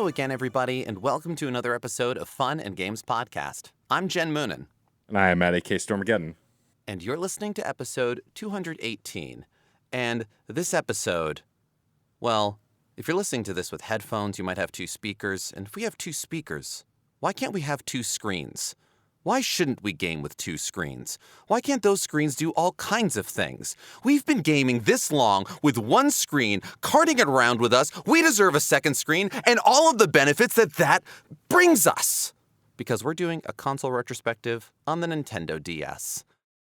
Hello again, everybody, and welcome to another episode of Fun and Games Podcast. I'm Jen Moonen. And I am Matt A.K. Stormageddon. And you're listening to episode 218. And this episode, well, if you're listening to this with headphones, you might have two speakers. And if we have two speakers, why can't we have two screens? Why shouldn't we game with two screens? Why can't those screens do all kinds of things? We've been gaming this long with one screen, carting it around with us. We deserve a second screen and all of the benefits that brings us. Because we're doing a console retrospective on the Nintendo DS.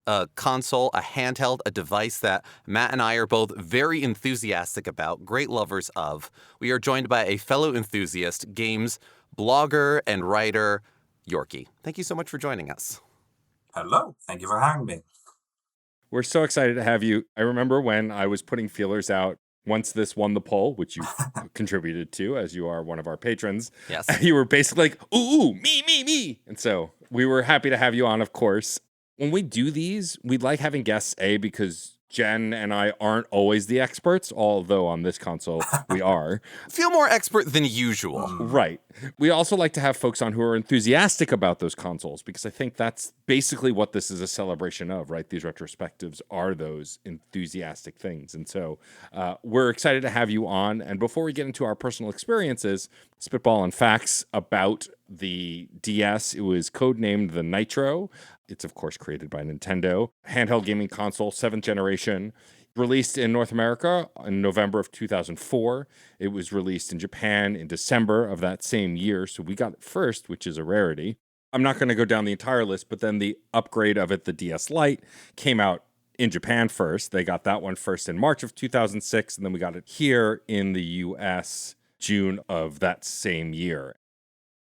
A console, a handheld, a device that Matt and I are both very enthusiastic about, great lovers of. We are joined by a fellow enthusiast, games blogger and writer, Yorki. Thank you so much for joining us. Hello. Thank you for having me. We're so excited to have you. I remember when I was putting feelers out once this won the poll, which you contributed to as you are one of our patrons. Yes. You were basically like, ooh, me. And so we were happy to have you on, of course. When we do these, we like having guests, because Jen and I aren't always the experts, although on this console we are. Feel more expert than usual. Right. We also like to have folks on who are enthusiastic about those consoles, because I think that's basically what this is a celebration of, right? These retrospectives are those enthusiastic things. And so we're excited to have you on. And before we get into our personal experiences, spitball and facts about the DS. It was codenamed the Nitro. It's, of course, created by Nintendo. Handheld gaming console, 7th generation. Released in North America in November of 2004. It was released in Japan in December of that same year. So we got it first, which is a rarity. I'm not going to go down the entire list, but then the upgrade of it, the DS Lite, came out in Japan first. They got that one first in March of 2006. And then we got it here in the US June of that same year.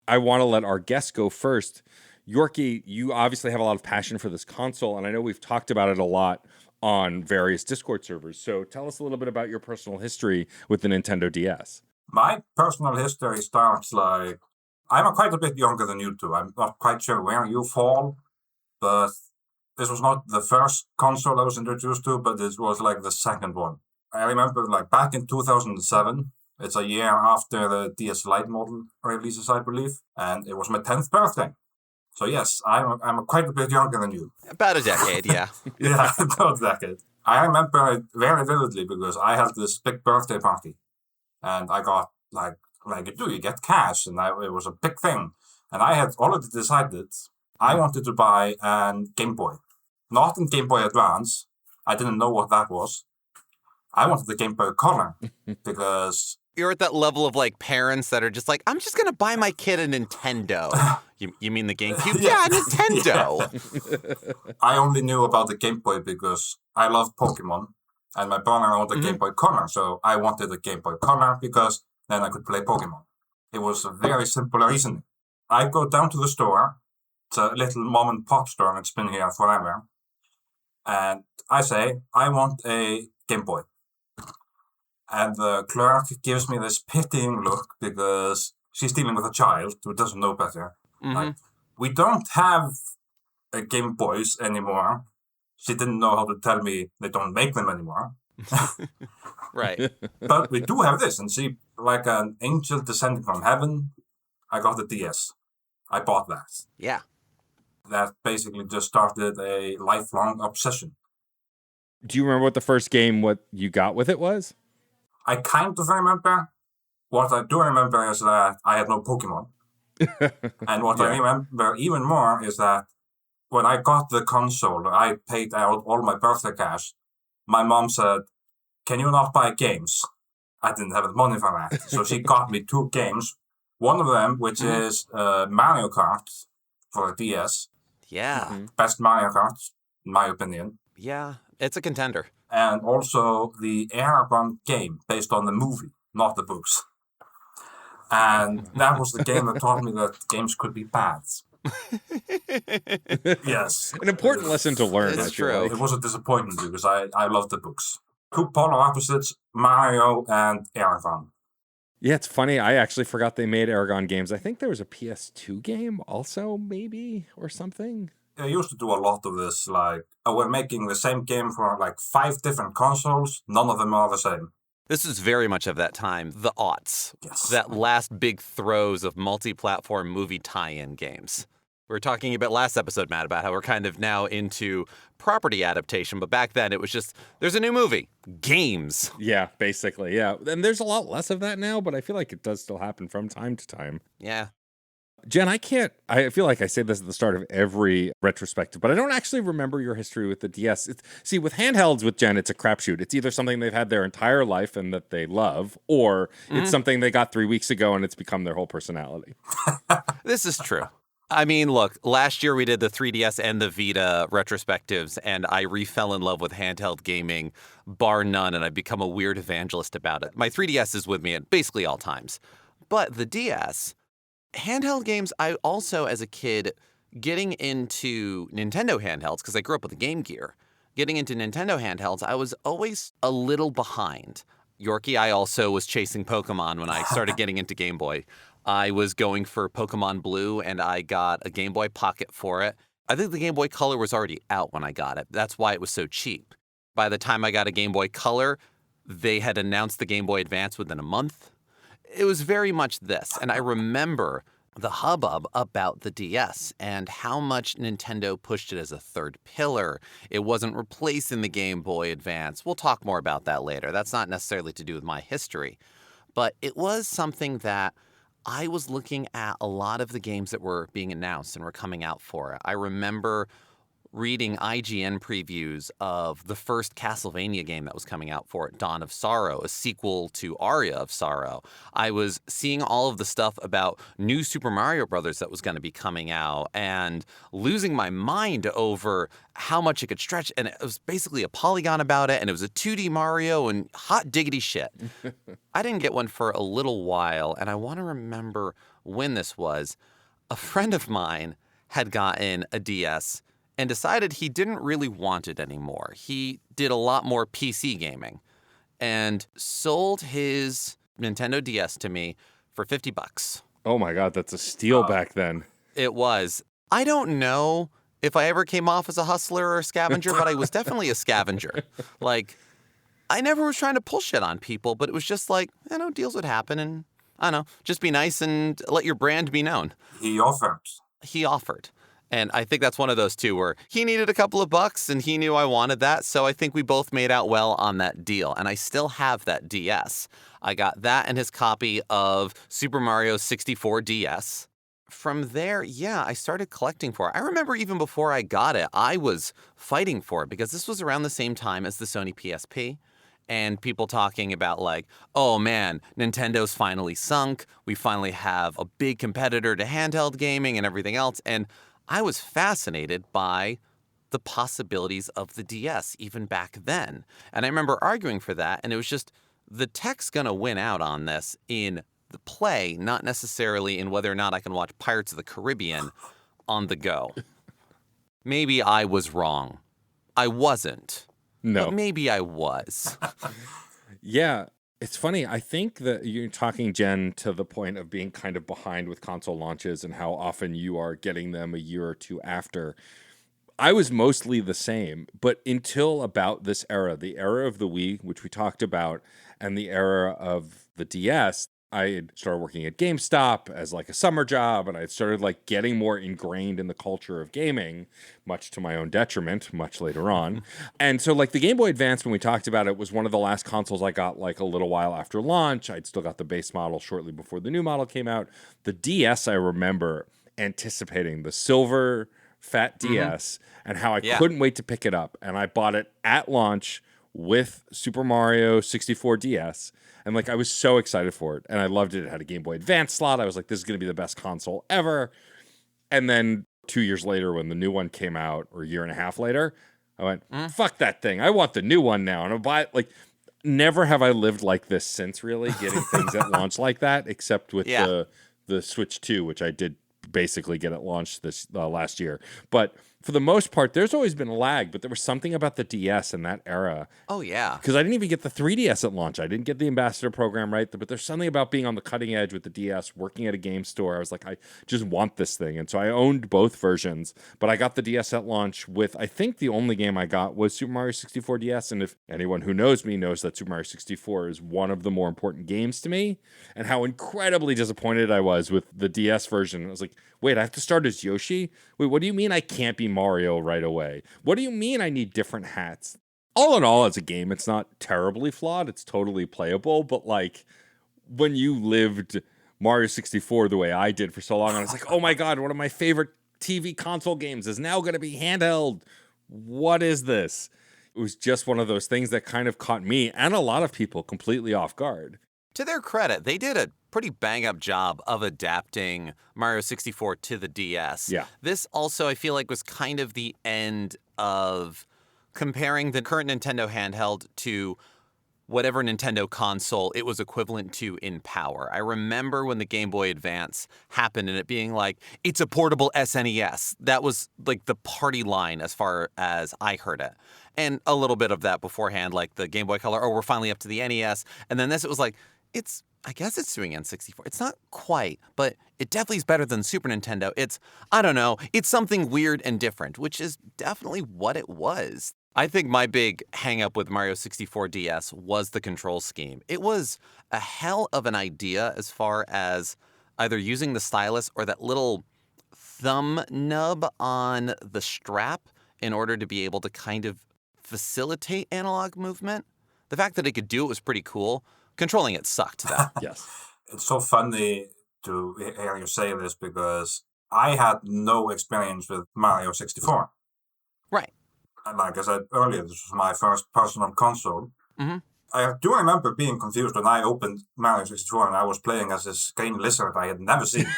I want to let our guests go first. Yorki, you obviously have a lot of passion for this console, and I know we've talked about it a lot on various Discord servers. So tell us a little bit about your personal history with the Nintendo DS. My personal history starts I'm quite a bit younger than you two. I'm not quite sure where you fall, but this was not the first console I was introduced to, but this was the second one. I remember back in 2007, it's a year after the DS Lite model releases, I believe, and it was my 10th birthday. So yes, I'm quite a bit younger than you. About a decade, yeah. Yeah, about a decade. I remember it very vividly because I had this big birthday party, and I got like you get cash, and it was a big thing. And I had already decided I wanted to buy a Game Boy, not in Game Boy Advance. I didn't know what that was. I wanted the Game Boy Color because You're at that level of parents that are just I'm just going to buy my kid a Nintendo. You mean the GameCube? Yeah, Nintendo. Yeah. I only knew about the Game Boy because I love Pokemon, and my brother owned a Game Boy Color, so I wanted a Game Boy Color because then I could play Pokemon. It was a very simple reasoning. I go down to the store. It's a little mom and pop store, and it's been here forever. And I say, I want a Game Boy. And the clerk gives me this pitying look because she's dealing with a child who doesn't know better. Mm-hmm. We don't have Game Boys anymore. She didn't know how to tell me they don't make them anymore. Right. But we do have this. And she, like an angel descending from heaven, I got the DS. I bought that. Yeah. That basically just started a lifelong obsession. Do you remember what the first game, what you got with it was? I kind of remember. What I do remember is that I had no Pokemon. And what I remember even more is that when I got the console, I paid out all my birthday cash. My mom said, "Can you not buy games?" I didn't have the money for that. So she got me 2 games. One of them, which is Mario Kart for the DS. Yeah. Best Mario Kart, in my opinion. Yeah. It's a contender. And also the Aragon game based on the movie, not the books. And that was the game that taught me that games could be bad. Yes. An important lesson to learn. It's true. It was a disappointment because I loved the books. 2 polar opposites, Mario and Aragon. Yeah, it's funny. I actually forgot they made Aragon games. I think there was a PS2 game also, maybe, or something. They used to do a lot of this, we're making the same game for 5 different consoles. None of them are the same. This is very much of that time, the aughts. Yes. That last big throes of multi-platform movie tie-in games. We were talking about last episode, Matt, about how we're kind of now into property adaptation, but back then it was just, there's a new movie, games. Yeah, basically, yeah. And there's a lot less of that now, but I feel like it does still happen from time to time. Yeah. Jen, I feel like I say this at the start of every retrospective, but I don't actually remember your history with the DS. See, with handhelds with Jen, it's a crapshoot. It's either something they've had their entire life and that they love, or it's something they got 3 weeks ago and it's become their whole personality. This is true. I mean, look, last year we did the 3DS and the Vita retrospectives, and I fell in love with handheld gaming, bar none, and I've become a weird evangelist about it. My 3DS is with me at basically all times. But the DS, handheld games, I also, as a kid, getting into Nintendo handhelds, because I grew up with the Game Gear, getting into Nintendo handhelds, I was always a little behind. Yorki, I also was chasing Pokemon when I started getting into Game Boy. I was going for Pokemon Blue, and I got a Game Boy Pocket for it. I think the Game Boy Color was already out when I got it. That's why it was so cheap. By the time I got a Game Boy Color, they had announced the Game Boy Advance within a month. It was very much this, and I remember the hubbub about the DS and how much Nintendo pushed it as a third pillar. It wasn't replacing the Game Boy Advance. We'll talk more about that later. That's not necessarily to do with my history. But it was something that I was looking at a lot of the games that were being announced and were coming out for it. I remember reading IGN previews of the first Castlevania game that was coming out for it, Dawn of Sorrow, a sequel to Aria of Sorrow. I was seeing all of the stuff about new Super Mario Brothers that was going to be coming out and losing my mind over how much it could stretch. And it was basically a polygon about it, and it was a 2D Mario and hot diggity shit. I didn't get one for a little while, and I want to remember when this was. A friend of mine had gotten a DS and decided he didn't really want it anymore. He did a lot more PC gaming and sold his Nintendo DS to me for $50. Oh my God, that's a steal back then. It was. I don't know if I ever came off as a hustler or a scavenger, but I was definitely a scavenger. Like, I never was trying to pull shit on people, but it was just like, deals would happen, and I don't know, just be nice and let your brand be known. He offered. He offered. And I think that's one of those two where he needed a couple of bucks and he knew I wanted that. So I think we both made out well on that deal. And I still have that DS. I got that and his copy of Super Mario 64 DS. From there, I started collecting for it. I remember even before I got it, I was fighting for it because this was around the same time as the Sony PSP. And people talking about like, oh man, Nintendo's finally sunk. We finally have a big competitor to handheld gaming and everything else. And I was fascinated by the possibilities of the DS even back then. And I remember arguing for that, and it was just the tech's going to win out on this in the play, not necessarily in whether or not I can watch Pirates of the Caribbean on the go. Maybe I was wrong. I wasn't. No. But maybe I was. Yeah. It's funny. I think that you're talking, Jen, to the point of being kind of behind with console launches and how often you are getting them a year or two after. I was mostly the same, but until about this era, the era of the Wii, which we talked about, and the era of the DS, I had started working at GameStop as like a summer job, and I started like getting more ingrained in the culture of gaming, much to my own detriment, much later on. And so like the Game Boy Advance, when we talked about it, was one of the last consoles I got like a little while after launch. I'd still got the base model shortly before the new model came out. The DS, I remember anticipating the silver fat DS and how I couldn't wait to pick it up. And I bought it at launch with Super Mario 64 DS. And like I was so excited for it. And I loved it. It had a Game Boy Advance slot. I was like, this is going to be the best console ever. And then 2 years later, when the new one came out, or a year and a half later, I went, fuck that thing. I want the new one now. And I'll buy it. Like, never have I lived like this since, really, getting things at launch like that, except with the Switch 2, which I did basically get at launch this last year. But for the most part, there's always been lag, but there was something about the DS in that era. Oh, yeah. Because I didn't even get the 3DS at launch. I didn't get the ambassador program, right? But there's something about being on the cutting edge with the DS, working at a game store. I was like, I just want this thing. And so I owned both versions, but I got the DS at launch with, I think the only game I got was Super Mario 64 DS. And if anyone who knows me knows that Super Mario 64 is one of the more important games to me, and how incredibly disappointed I was with the DS version. I was like, wait, I have to start as Yoshi? Wait, what do you mean I can't be Mario right away? What do you mean I need different hats? All in all, as a game, it's not terribly flawed. It's totally playable. But like when you lived Mario 64 the way I did for so long, I was like, oh my God, one of my favorite TV console games is now going to be handheld. What is this? It was just one of those things that kind of caught me and a lot of people completely off guard. To their credit, they did a pretty bang-up job of adapting Mario 64 to the DS. Yeah. This also, I feel like, was kind of the end of comparing the current Nintendo handheld to whatever Nintendo console it was equivalent to in power. I remember when the Game Boy Advance happened and it being like, it's a portable SNES. That was like the party line as far as I heard it. And a little bit of that beforehand, like the Game Boy Color, oh, we're finally up to the NES. And then this, it was like, I guess it's doing N64. It's not quite, but it definitely is better than Super Nintendo. I don't know, it's something weird and different, which is definitely what it was. I think my big hang-up with Mario 64 DS was the control scheme. It was a hell of an idea as far as either using the stylus or that little thumb nub on the strap in order to be able to kind of facilitate analog movement. The fact that it could do it was pretty cool. Controlling it sucked, though. Yes. It's so funny to hear you say this because I had no experience with Mario 64. Right. And like I said earlier, this was my first personal console. Mm-hmm. I do remember being confused when I opened Mario 64 and I was playing as this green lizard I had never seen.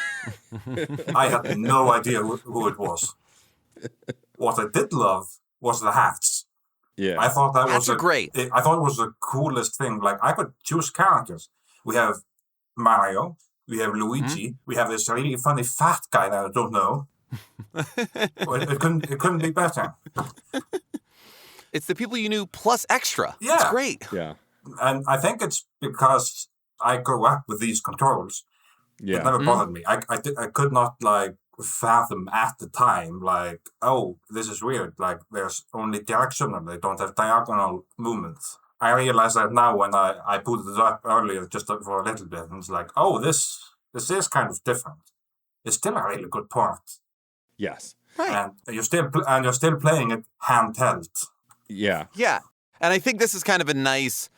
I had no idea who it was. What I did love was the hats. Yeah. I thought that Hats are great. I thought it was the coolest thing. Like I could choose characters. We have Mario, we have Luigi, we have this really funny fat guy that I don't know. it couldn't be better. It's the people you knew plus extra. Yeah. It's great. Yeah. And I think it's because I grew up with these controls. Yeah. It never bothered me. I could not like fathom at the time like, oh, this is weird. Like there's only directional. They don't have diagonal movements. I realize that now when I booted it up earlier just for a little bit, and it's like, oh, this is kind of different. It's still a really good port. Yes. Right. And you're still playing it handheld. Yeah. Yeah. And I think this is kind of a nice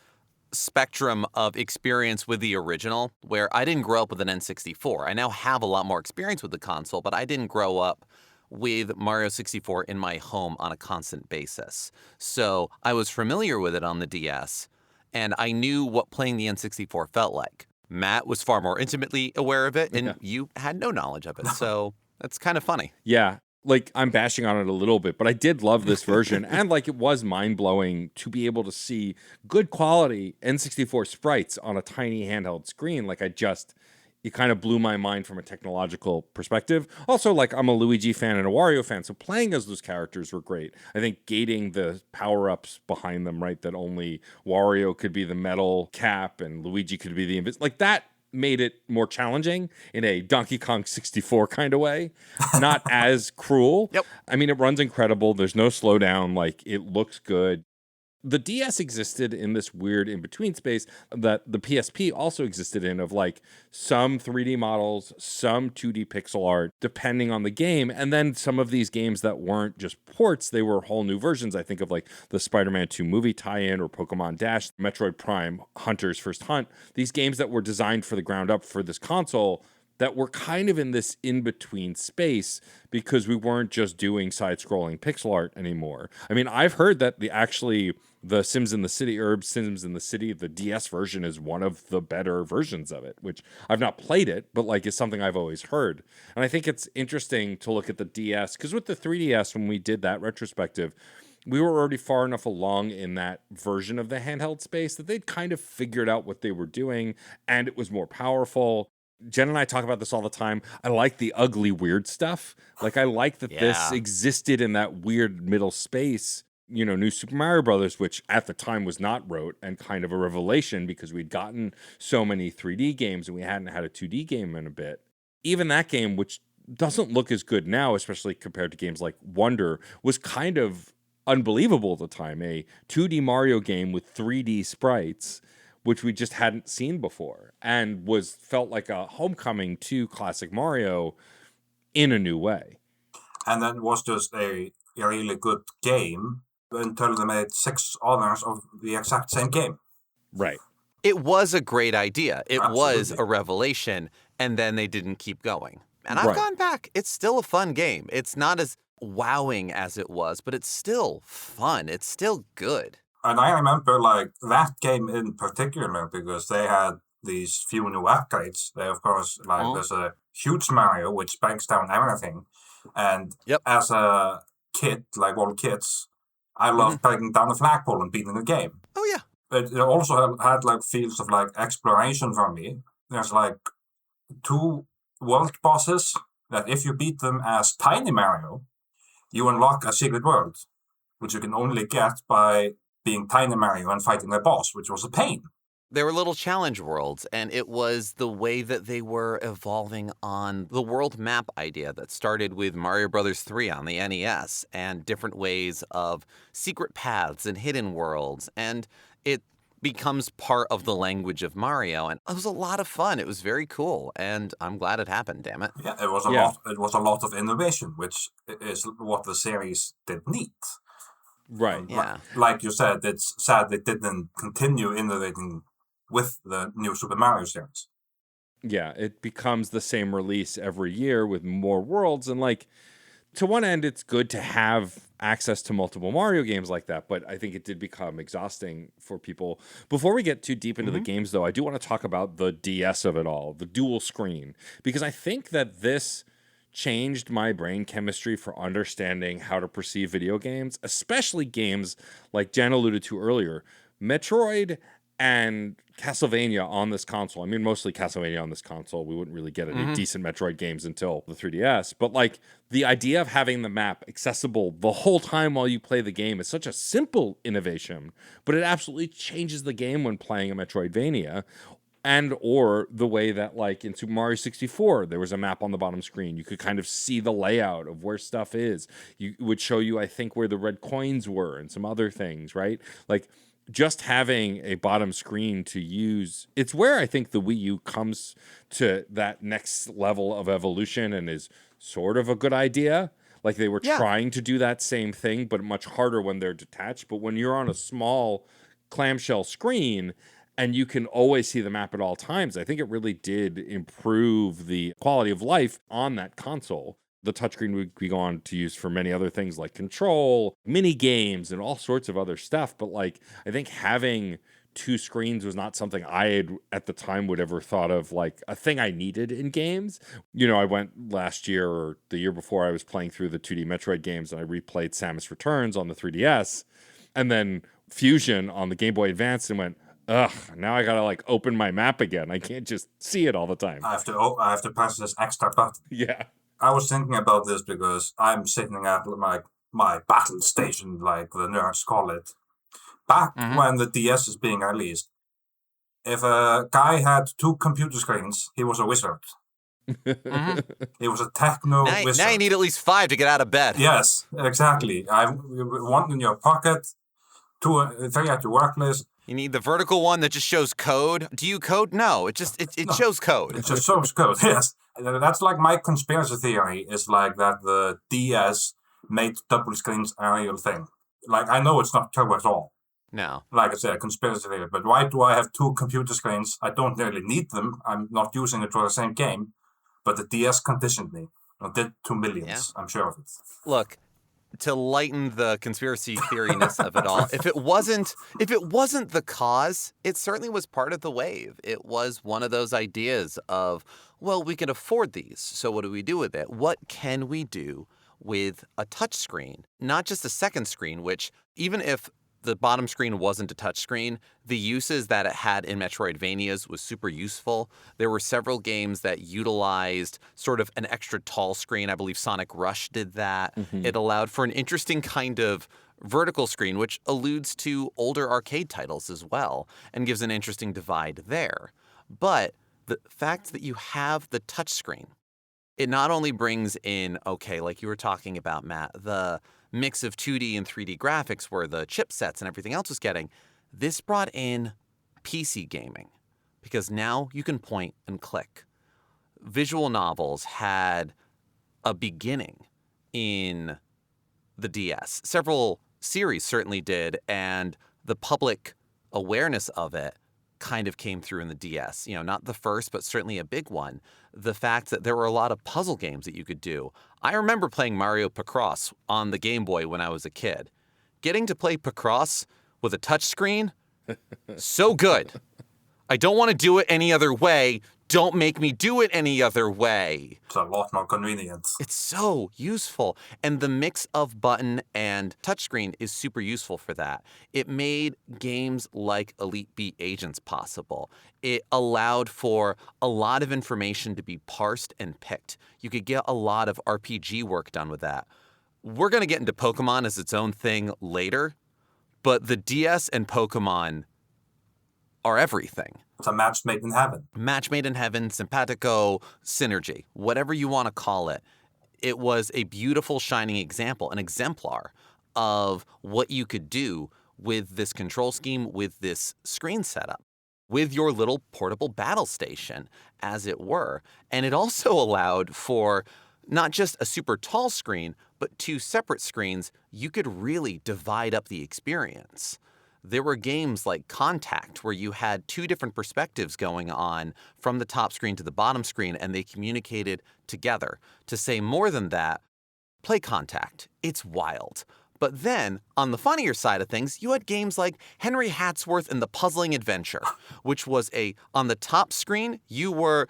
spectrum of experience with the original, where I didn't grow up with an N64. I now have a lot more experience with the console, but I didn't grow up with Mario 64 in my home on a constant basis. So I was familiar with it on the DS, and I knew what playing the N64 felt like. Matt was far more intimately aware of it, and you had no knowledge of it. So that's kind of funny. Yeah. Like, I'm bashing on it a little bit, but I did love this version. And, like, it was mind-blowing to be able to see good quality N64 sprites on a tiny handheld screen. Like, it kind of blew my mind from a technological perspective. Also, like, I'm a Luigi fan and a Wario fan, so playing as those characters were great. I think gating the power-ups behind them, right, that only Wario could be the metal cap and Luigi could be the invisible, like, that made it more challenging in a Donkey Kong 64 kind of way. Not as cruel. Yep. I mean, it runs incredible. There's no slowdown. Like, it looks good. The DS existed in this weird in-between space that the PSP also existed in, of like some 3D models, some 2D pixel art, depending on the game. And then some of these games that weren't just ports, they were whole new versions. I think of like the Spider-Man 2 movie tie-in or Pokemon Dash, Metroid Prime, Hunter's First Hunt. These games that were designed for the ground up for this console that were kind of in this in-between space because we weren't just doing side-scrolling pixel art anymore. I mean, I've heard that the Sims in the City, the DS version is one of the better versions of it, which I've not played it, but like is something I've always heard. And I think it's interesting to look at the DS, because with the 3DS, when we did that retrospective, we were already far enough along in that version of the handheld space that they'd kind of figured out what they were doing, and it was more powerful. Jen and I talk about this all the time. I like the ugly, weird stuff. Like, I like that this Yeah. existed in that weird middle space. You know, New Super Mario Brothers, which at the time was not rote and kind of a revelation because we'd gotten so many 3D games and we hadn't had a 2D game in a bit. Even that game, which doesn't look as good now, especially compared to games like Wonder, was kind of unbelievable at the time. A 2D Mario game with 3D sprites, which we just hadn't seen before, and felt like a homecoming to classic Mario in a new way. And that was just a really good game until they made 6 others of the exact same game. Right. It was a great idea. It was Absolutely. a revelation, and then they didn't keep going. And I've Right. gone back. It's still a fun game. It's not as wowing as it was, but it's still fun. It's still good. And I remember like that game in particular because they had these few new upgrades. They of course there's a huge Mario which breaks down everything. And Yep. as a kid, like all kids, I love breaking down the flagpole and beating the game. Oh, yeah. But it also had like fields of like exploration for me. There's like 2 world bosses that if you beat them as Tiny Mario, you unlock a secret world, which you can only get by being Tiny Mario and fighting a boss, which was a pain. They were little challenge worlds, and it was the way that they were evolving on the world map idea that started with Mario Brothers 3 on the NES, and different ways of secret paths and hidden worlds, and it becomes part of the language of Mario, and it was a lot of fun. It was very cool, and I'm glad it happened, damn it. Yeah, it was a lot. It was a lot of innovation, which is what the series did need. Right. Yeah. Like you said, it's sad they didn't continue innovating with the new Super Mario series. Yeah, it becomes the same release every year with more worlds. And like, to one end, it's good to have access to multiple Mario games like that, but I think it did become exhausting for people. Before we get too deep into the games, though, I do want to talk about the DS of it all, the dual screen, because I think that this changed my brain chemistry for understanding how to perceive video games, especially games like Jen alluded to earlier, Metroid and Castlevania on this console. I mean, mostly Castlevania on this console. We wouldn't really get any decent Metroid games until the 3DS. But like the idea of having the map accessible the whole time while you play the game is such a simple innovation, but it absolutely changes the game when playing a Metroidvania. And or the way that like in Super Mario 64, there was a map on the bottom screen. You could kind of see the layout of where stuff is. It would show you, I think, where the red coins were and some other things, right? Like just having a bottom screen to use, it's where I think the Wii U comes to that next level of evolution and is sort of a good idea. Like they were trying to do that same thing, but much harder when they're detached. But when you're on a small clamshell screen and you can always see the map at all times, I think it really did improve the quality of life on that console. The touchscreen would be on to use for many other things like control, mini games, and all sorts of other stuff. But like, I think having 2 screens was not something I had at the time would ever thought of like a thing I needed in games. You know, I went last year or the year before, I was playing through the 2D Metroid games and I replayed Samus Returns on the 3DS and then Fusion on the Game Boy Advance and went, ugh, now I gotta like open my map again. I can't just see it all the time. I have to press this extra button. Yeah. I was thinking about this because I'm sitting at my battle station, like the nerds call it. Back when the DS is being released, if a guy had 2 computer screens, he was a wizard. He was a techno wizard. Now you need at least 5 to get out of bed. Yes, exactly. One in your pocket, 2, 3 at your workplace. You need the vertical one that just shows code. Do you code? No, it shows code. It just shows code, yes. That's like my conspiracy theory is like that the DS made double screens a real thing. Like, I know it's not true at all. No. Like I said, a conspiracy theory. But why do I have 2 computer screens? I don't really need them. I'm not using it for the same game. But the DS conditioned me. It did to millions, I'm sure of it. Look, to lighten the conspiracy theory-ness of it all, if it wasn't the cause, it certainly was part of the wave. It was one of those ideas of, well, we can afford these, so what do we do with it? What can we do with a touch screen? Not just a second screen, which even if the bottom screen wasn't a touchscreen, the uses that it had in Metroidvanias was super useful. There were several games that utilized sort of an extra tall screen. I believe Sonic Rush did that. It allowed for an interesting kind of vertical screen, which alludes to older arcade titles as well, and gives an interesting divide there. But the fact that you have the touchscreen, it not only brings in, okay, like you were talking about, Matt, the mix of 2D and 3D graphics where the chipsets and everything else was getting, this brought in PC gaming because now you can point and click. Visual novels had a beginning in the DS. Several series certainly did, and the public awareness of it kind of came through in the DS. You know, not the first, but certainly a big one. The fact that there were a lot of puzzle games that you could do. I remember playing Mario Picross on the Game Boy when I was a kid. Getting to play Picross with a touchscreen, so good. I don't want to do it any other way. Don't make me do it any other way. It's a lot more convenient. It's so useful. And the mix of button and touchscreen is super useful for that. It made games like Elite Beat Agents possible. It allowed for a lot of information to be parsed and picked. You could get a lot of RPG work done with that. We're going to get into Pokemon as its own thing later, but the DS and Pokemon are everything. It's a match made in heaven. Match made in heaven, simpatico, synergy, whatever you want to call it. It was a beautiful, shining example, an exemplar of what you could do with this control scheme, with this screen setup, with your little portable battle station, as it were. And it also allowed for not just a super tall screen, but two separate screens. You could really divide up the experience. There were games like Contact where you had two different perspectives going on from the top screen to the bottom screen, and they communicated together. To say more than that, play Contact. It's wild. But then, on the funnier side of things, you had games like Henry Hatsworth and the Puzzling Adventure, which was on the top screen, you were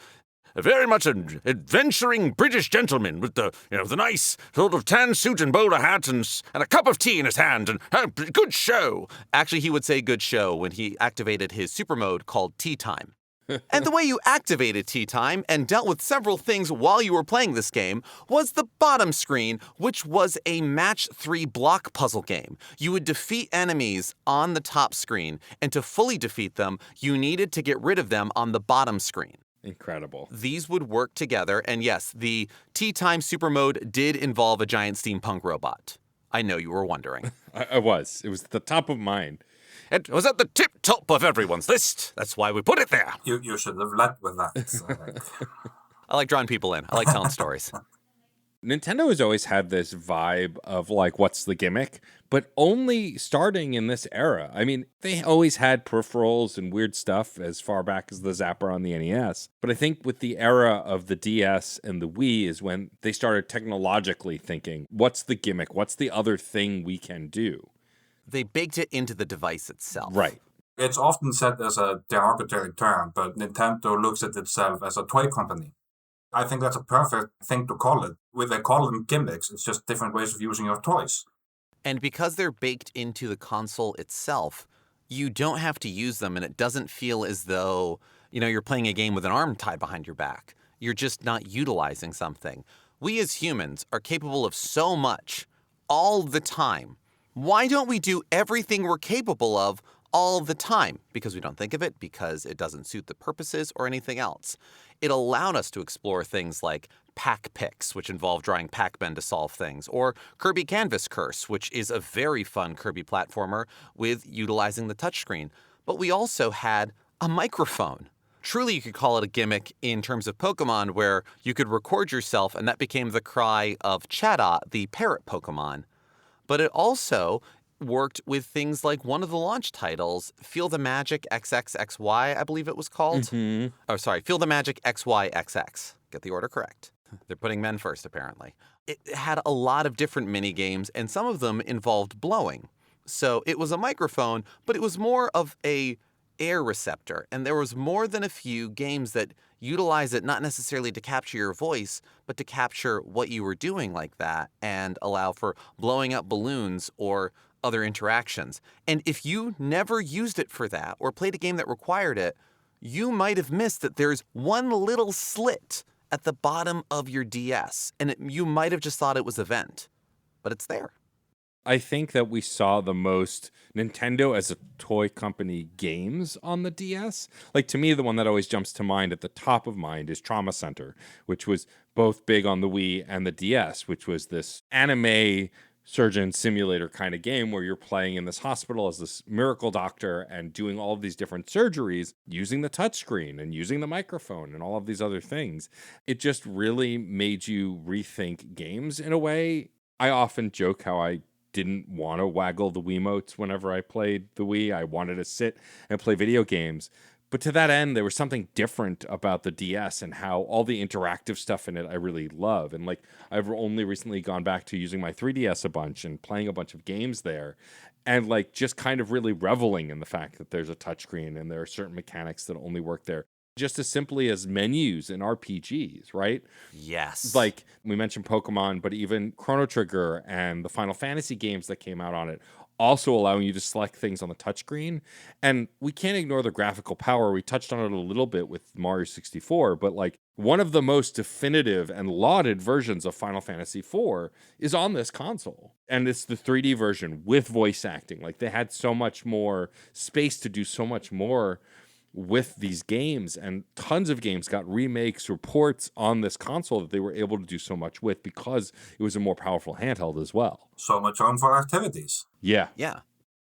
very much an adventuring British gentleman with the nice sort of tan suit and bowler hat and a cup of tea in his hand and good show. Actually, he would say good show when he activated his super mode called Tea Time. And the way you activated Tea Time and dealt with several things while you were playing this game was the bottom screen, which was a match 3 block puzzle game. You would defeat enemies on the top screen, and to fully defeat them, you needed to get rid of them on the bottom screen. Incredible. These would work together, and yes, the Tea Time super mode did involve a giant steampunk robot. I know you were wondering. I was. It was at the top of mind. It was at the tip top of everyone's list. That's why we put it there. You should have led with that. I like drawing people in. I like telling stories. Nintendo has always had this vibe of like, what's the gimmick? But only starting in this era. I mean, they always had peripherals and weird stuff as far back as the Zapper on the NES. But I think with the era of the DS and the Wii is when they started technologically thinking, what's the gimmick? What's the other thing we can do? They baked it into the device itself. Right. It's often said as a derogatory term, but Nintendo looks at itself as a toy company. I think that's a perfect thing to call it. When they call them gimmicks, it's just different ways of using your toys. And because they're baked into the console itself, you don't have to use them, and it doesn't feel as though, you're playing a game with an arm tied behind your back. You're just not utilizing something. We as humans are capable of so much all the time. Why don't we do everything we're capable of all the time? Because we don't think of it, because it doesn't suit the purposes or anything else. It allowed us to explore things like Pac Pix, which involve drawing Pac-Men to solve things, or Kirby Canvas Curse, which is a very fun Kirby platformer with utilizing the touchscreen. But we also had a microphone. Truly, you could call it a gimmick in terms of Pokemon, where you could record yourself, and that became the cry of Chatot, the parrot Pokemon. But it also worked with things like one of the launch titles, Feel the Magic XXXY, I believe it was called. Feel the Magic XYXX. Get the order correct. They're putting men first, apparently. It had a lot of different mini games, and some of them involved blowing. So it was a microphone, but it was more of a air receptor, and there was more than a few games that utilize it not necessarily to capture your voice, but to capture what you were doing like that and allow for blowing up balloons or other interactions. And if you never used it for that or played a game that required it, you might have missed that there's one little slit at the bottom of your DS, and you might have just thought it was a vent, but it's there. I think that we saw the most Nintendo as a toy company games on the DS. Like, to me, the one that always jumps to mind at the top of mind is Trauma Center, which was both big on the Wii and the DS, which was this anime surgeon simulator kind of game where you're playing in this hospital as this miracle doctor and doing all of these different surgeries using the touchscreen and using the microphone and all of these other things. It just really made you rethink games in a way. I often joke how I didn't want to waggle the Wiimotes whenever I played the Wii. I wanted to sit and play video games. But to that end, there was something different about the DS and how all the interactive stuff in it I really love. And like, I've only recently gone back to using my 3DS a bunch and playing a bunch of games there. And like, just kind of really reveling in the fact that there's a touchscreen and there are certain mechanics that only work there. Just as simply as menus in RPGs, right? Yes. Like, we mentioned Pokemon, but even Chrono Trigger and the Final Fantasy games that came out on it, also allowing you to select things on the touchscreen. And we can't ignore the graphical power. We touched on it a little bit with Mario 64, but like, one of the most definitive and lauded versions of Final Fantasy IV is on this console. And it's the 3D version with voice acting. Like, they had so much more space to do so much more with these games, and tons of games got remakes or ports on this console that they were able to do so much with because it was a more powerful handheld as well. So much room for activities. Yeah. Yeah.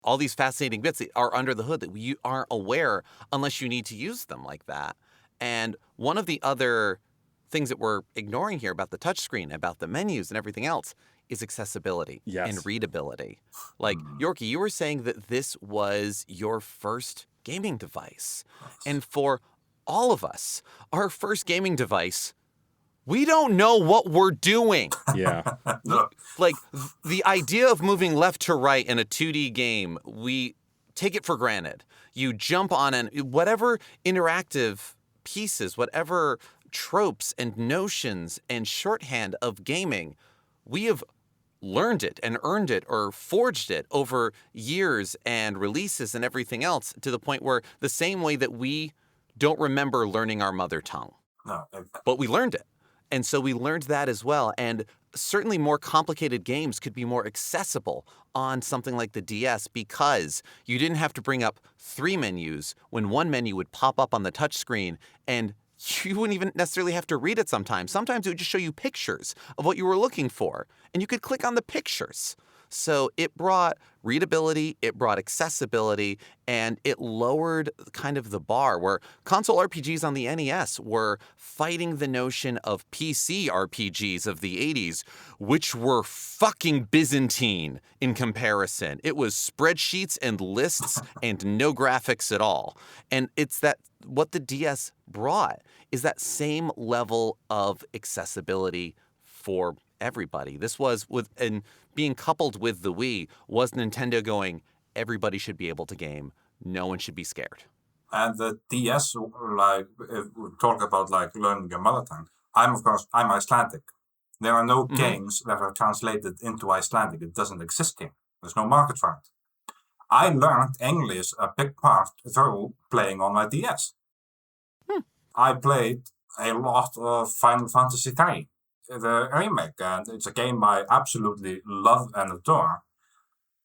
All these fascinating bits that are under the hood that you aren't aware unless you need to use them like that. And one of the other things that we're ignoring here about the touchscreen, about the menus and everything else, is accessibility and readability. Like, Yorki, you were saying that this was your first gaming device. And for all of us, our first gaming device, we don't know what we're doing. Yeah. No. Like, the idea of moving left to right in a 2D game, we take it for granted. You jump on and whatever interactive pieces, whatever tropes and notions and shorthand of gaming, we have learned it and earned it or forged it over years and releases and everything else, to the point where the same way that we don't remember learning our mother tongue, No. but we learned it. And so we learned that as well. And certainly more complicated games could be more accessible on something like the DS because you didn't have to bring up 3 menus when one menu would pop up on the touchscreen, and you wouldn't even necessarily have to read it sometimes. Sometimes it would just show you pictures of what you were looking for, and you could click on the pictures. So it brought readability, it brought accessibility, and it lowered kind of the bar where console RPGs on the NES were fighting the notion of PC RPGs of the 80s, which were fucking Byzantine in comparison. It was spreadsheets and lists and no graphics at all. And it's that what the DS brought is that same level of accessibility for everybody. This was and being coupled with the Wii was Nintendo going, everybody should be able to game. No one should be scared. And the DS, like, if we talk about like learning your mother tongue, I'm Icelandic. There are no games that are translated into Icelandic. It doesn't exist here. There's no market for it. I learned English a big part through playing on my DS. I played a lot of Final Fantasy III, the remake, and it's a game I absolutely love and adore.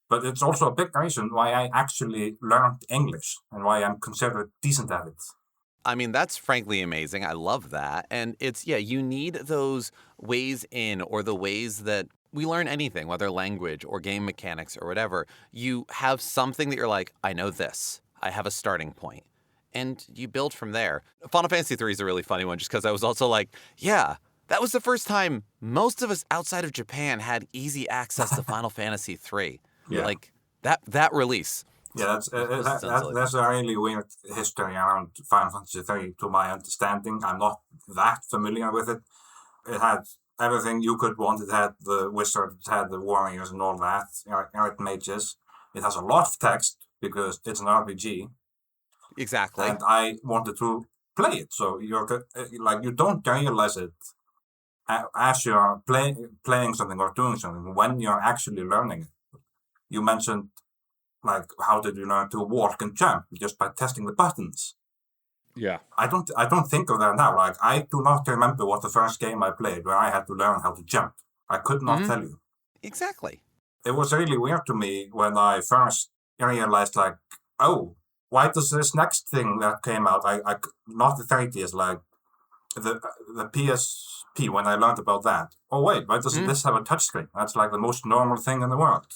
But it's also a big reason why I actually learned English and why I'm considered decent at it. I mean, that's frankly amazing. I love that. And it's, yeah, you need those ways in, or the ways that we learn anything, whether language or game mechanics or whatever. You have something that you're like, I know this. I have a starting point. And you build from there. Final Fantasy III is a really funny one just because I was also like, yeah, that was the first time most of us outside of Japan had easy access to Final Fantasy III. Yeah. Like, that release. Yeah, that's a really weird history around Final Fantasy III, to my understanding. I'm not that familiar with it. It had everything you could want. It had the wizard, it had the warriors and all that, like mages. It has a lot of text because it's an RPG. Exactly. And I wanted to play it. So you don't realize it as you're playing something or doing something when you're actually learning it. You mentioned like how did you learn to walk and jump just by testing the buttons. Yeah. I don't think of that now. Like I do not remember what the first game I played where I had to learn how to jump. I could not tell you. Exactly. It was really weird to me when I first realized like, oh, why does this next thing that came out, I not the 30s, like the PSP, when I learned about that. Oh wait, why doesn't this have a touchscreen? That's like the most normal thing in the world.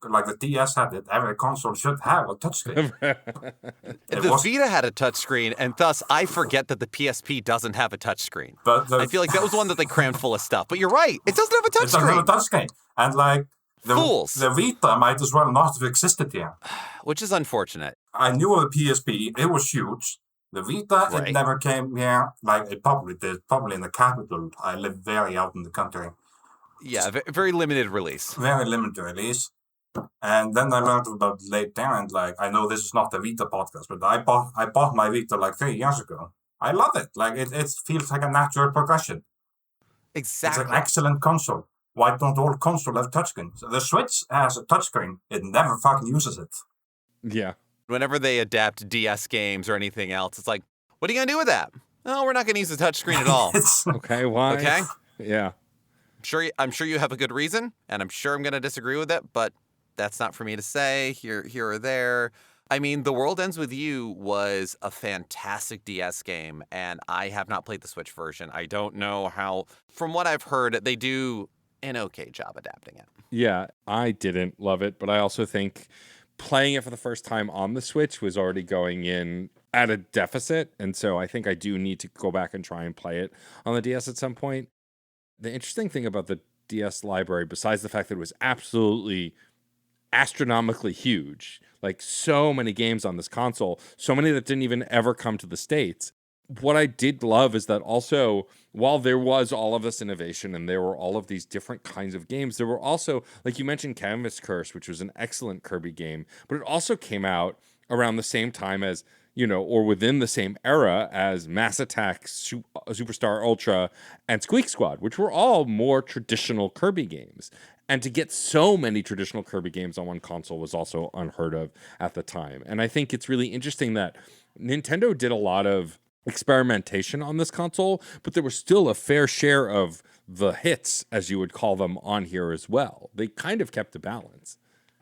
Like the DS had it, every console should have a touchscreen. The Vita had a touchscreen, and thus I forget that the PSP doesn't have a touchscreen. But I feel like that was one that they crammed full of stuff. But you're right, it doesn't have a touchscreen. It doesn't have a touchscreen. And like, Fools. The Vita might as well not have existed here. Which is unfortunate. I knew of the PSP, it was huge. The Vita, Right. It never came here. Like, it probably did, probably in the capital. I live very out in the country. Yeah, very limited release. Very limited release. And then I learned about it later, and like, I know this is not the Vita podcast, but I bought my Vita like 3 years ago. I love it. Like, it feels like a natural progression. Exactly. It's an excellent console. Why don't all consoles have touchscreens? The Switch has a touchscreen. It never fucking uses it. Yeah. Whenever they adapt DS games or anything else, it's like, what are you going to do with that? No, we're not going to use the touchscreen at all. Okay, why? Okay? Yeah. I'm sure you have a good reason, and I'm sure I'm going to disagree with it, but that's not for me to say here or there. I mean, The World Ends With You was a fantastic DS game, and I have not played the Switch version. I don't know how, from what I've heard, they do an okay job adapting it. Yeah, I didn't love it, but I also think playing it for the first time on the Switch was already going in at a deficit, and so I think I do need to go back and try and play it on the DS at some point. The interesting thing about the DS library, besides the fact that it was absolutely astronomically huge, like so many games on this console, so many that didn't even ever come to the States. What I did love is that also, while there was all of this innovation and there were all of these different kinds of games, there were also, like you mentioned, Canvas Curse, which was an excellent Kirby game, but it also came out around the same time as, or within the same era as Mass Attack, Superstar Ultra, and Squeak Squad, which were all more traditional Kirby games. And to get so many traditional Kirby games on one console was also unheard of at the time. And I think it's really interesting that Nintendo did a lot of experimentation on this console, but there was still a fair share of the hits, as you would call them, on here as well. They kind of kept a balance.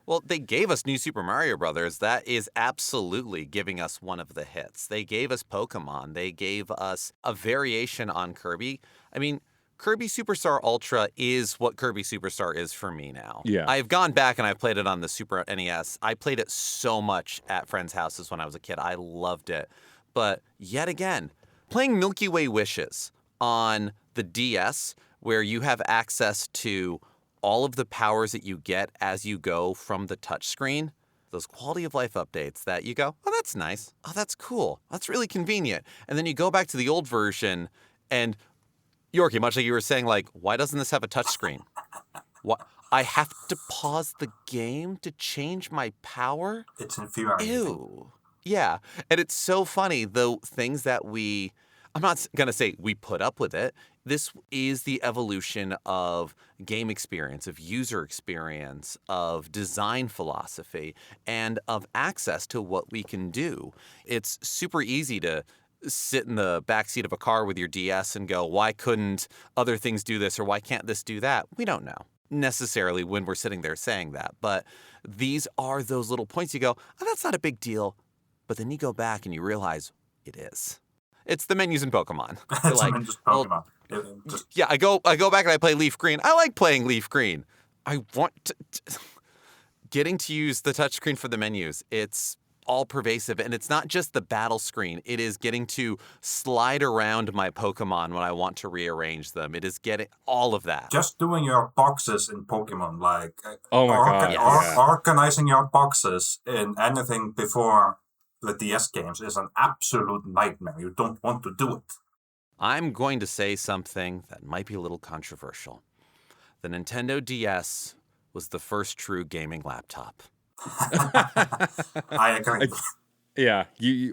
Well, they gave us New Super Mario Brothers. That is absolutely giving us one of the hits. They gave us Pokemon. They gave us a variation on Kirby. I mean, Kirby Superstar Ultra is what Kirby Superstar is for me now. Yeah. I've gone back and I've played it on the Super NES. I played it so much at friends' houses when I was a kid. I loved it. But yet again, playing Milky Way Wishes on the DS, where you have access to all of the powers that you get as you go from the touchscreen, those quality of life updates that you go, oh, that's nice. Oh, that's cool. That's really convenient. And then you go back to the old version and Yorki, much like you were saying, like, why doesn't this have a touchscreen? What? I have to pause the game to change my power? It's infuriating. Ew. Yeah. And it's so funny, the things that I'm not going to say we put up with it. This is the evolution of game experience, of user experience, of design philosophy, and of access to what we can do. It's super easy to sit in the backseat of a car with your DS and go, why couldn't other things do this or why can't this do that? We don't know necessarily when we're sitting there saying that. But these are those little points you go, oh, that's not a big deal. But then you go back and you realize it is. It's the menus in Pokemon. It's like, Pokemon. Yeah, I go back and I play Leaf Green. I like playing Leaf Green. I want to getting to use the touchscreen for the menus. It's all pervasive, and it's not just the battle screen. It is getting to slide around my Pokemon when I want to rearrange them. It is getting all of that. Just doing your boxes in Pokemon, like oh my god, yes. Organizing your boxes in anything before the DS games is an absolute nightmare. You don't want to do it. I'm going to say something that might be a little controversial. The Nintendo DS was the first true gaming laptop. I agree. Yeah,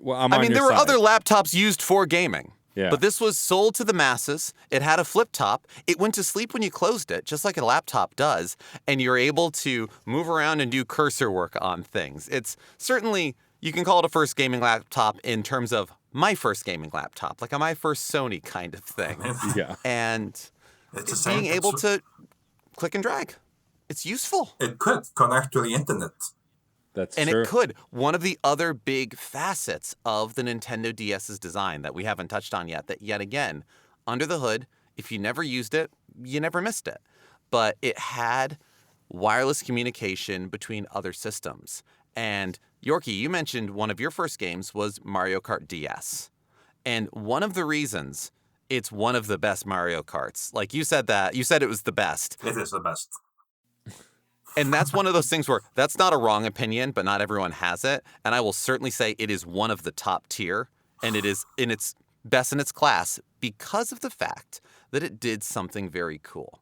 well, I'm I on mean, your there were side. other laptops used for gaming. Yeah. But this was sold to the masses. It had a flip top. It went to sleep when you closed it, just like a laptop does. And you're able to move around and do cursor work on things. It's certainly, you can call it a first gaming laptop in terms of my first gaming laptop, like a my first Sony kind of thing. Yeah. And It's the same. being able to click and drag. It's useful. It could connect to the internet. That's And true. it could. One of the other big facets of the Nintendo DS's design that we haven't touched on yet, that yet again, under the hood, if you never used it, you never missed it. But it had wireless communication between other systems. And Yorki, you mentioned one of your first games was Mario Kart DS. And one of the reasons it's one of the best Mario Karts, like you said it was the best. It is the best. And that's one of those things where that's not a wrong opinion, but not everyone has it. And I will certainly say it is one of the top tier, and it is in its best in its class because of the fact that it did something very cool.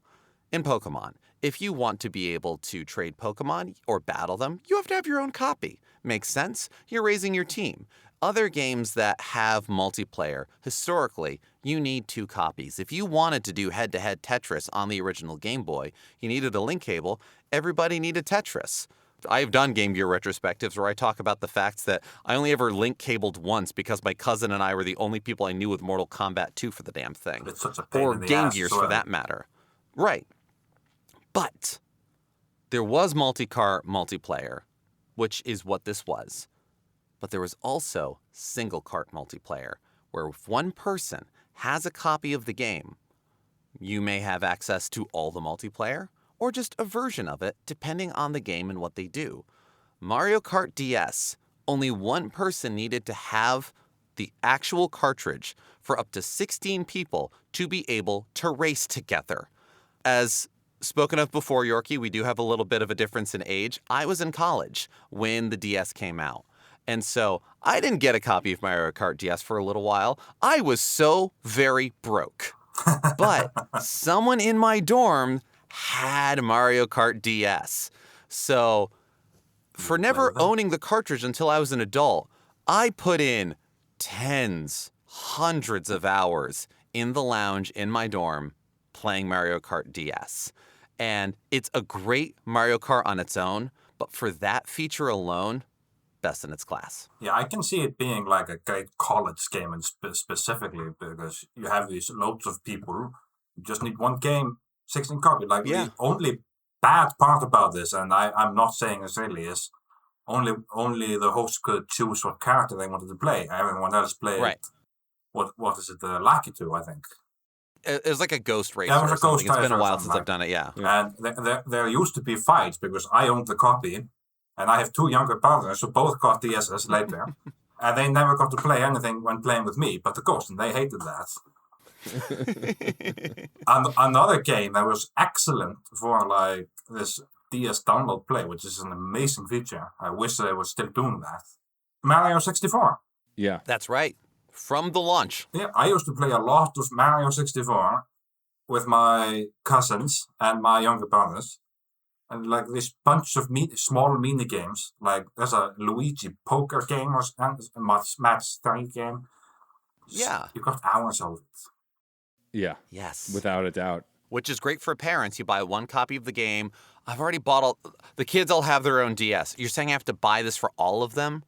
In Pokemon, if you want to be able to trade Pokemon or battle them, you have to have your own copy. Makes sense? You're raising your team. Other games that have multiplayer, historically, you need 2 copies. If you wanted to do head-to-head Tetris on the original Game Boy, you needed a link cable. Everybody needed Tetris. I've done Game Gear retrospectives where I talk about the fact that I only ever link cabled once because my cousin and I were the only people I knew with Mortal Kombat 2 for the damn thing. It's such a pain Or in the Game ass Gears as well. for that matter. Right. But there was multi-car multiplayer, which is what this was. But there was also single cart multiplayer, where if one person has a copy of the game, you may have access to all the multiplayer, or just a version of it, depending on the game and what they do. Mario Kart DS, only one person needed to have the actual cartridge for up to 16 people to be able to race together. As spoken of before, Yorki, we do have a little bit of a difference in age. I was in college when the DS came out. And so I didn't get a copy of Mario Kart DS for a little while. I was so very broke. But someone in my dorm had Mario Kart DS. So for never owning the cartridge until I was an adult, I put in tens, hundreds of hours in the lounge in my dorm playing Mario Kart DS. And it's a great Mario Kart on its own, but for that feature alone, best in its class. Yeah, I can see it being like a great college game, and specifically because you have these loads of people. You just need one game, 16 copies. Like the only bad part about this, and I'm not saying this really, is only the host could choose what character they wanted to play. Everyone else played. Right. What is it? The Lucky 2, I think. It was like a Ghost Racer Yeah, it was or a something. Ghost It's been a Racer or while since something I've done it, yeah. And there used to be fights because I owned the copy, and I have 2 younger brothers who both got DSs later, and they never got to play anything when playing with me but the Ghost, and they hated that. And another game that was excellent for like this DS download play, which is an amazing feature. I wish they were still doing that. Mario 64. Yeah. That's right. From the launch. Yeah, I used to play a lot of Mario 64 with my cousins and my younger brothers. And like this bunch of small mini games, like there's a Luigi poker game or a match 3 game. Yeah. You got hours of it. Yeah. Yes. Without a doubt. Which is great for parents. You buy one copy of the game. I've already bought all... The kids all have their own DS. You're saying I have to buy this for all of them?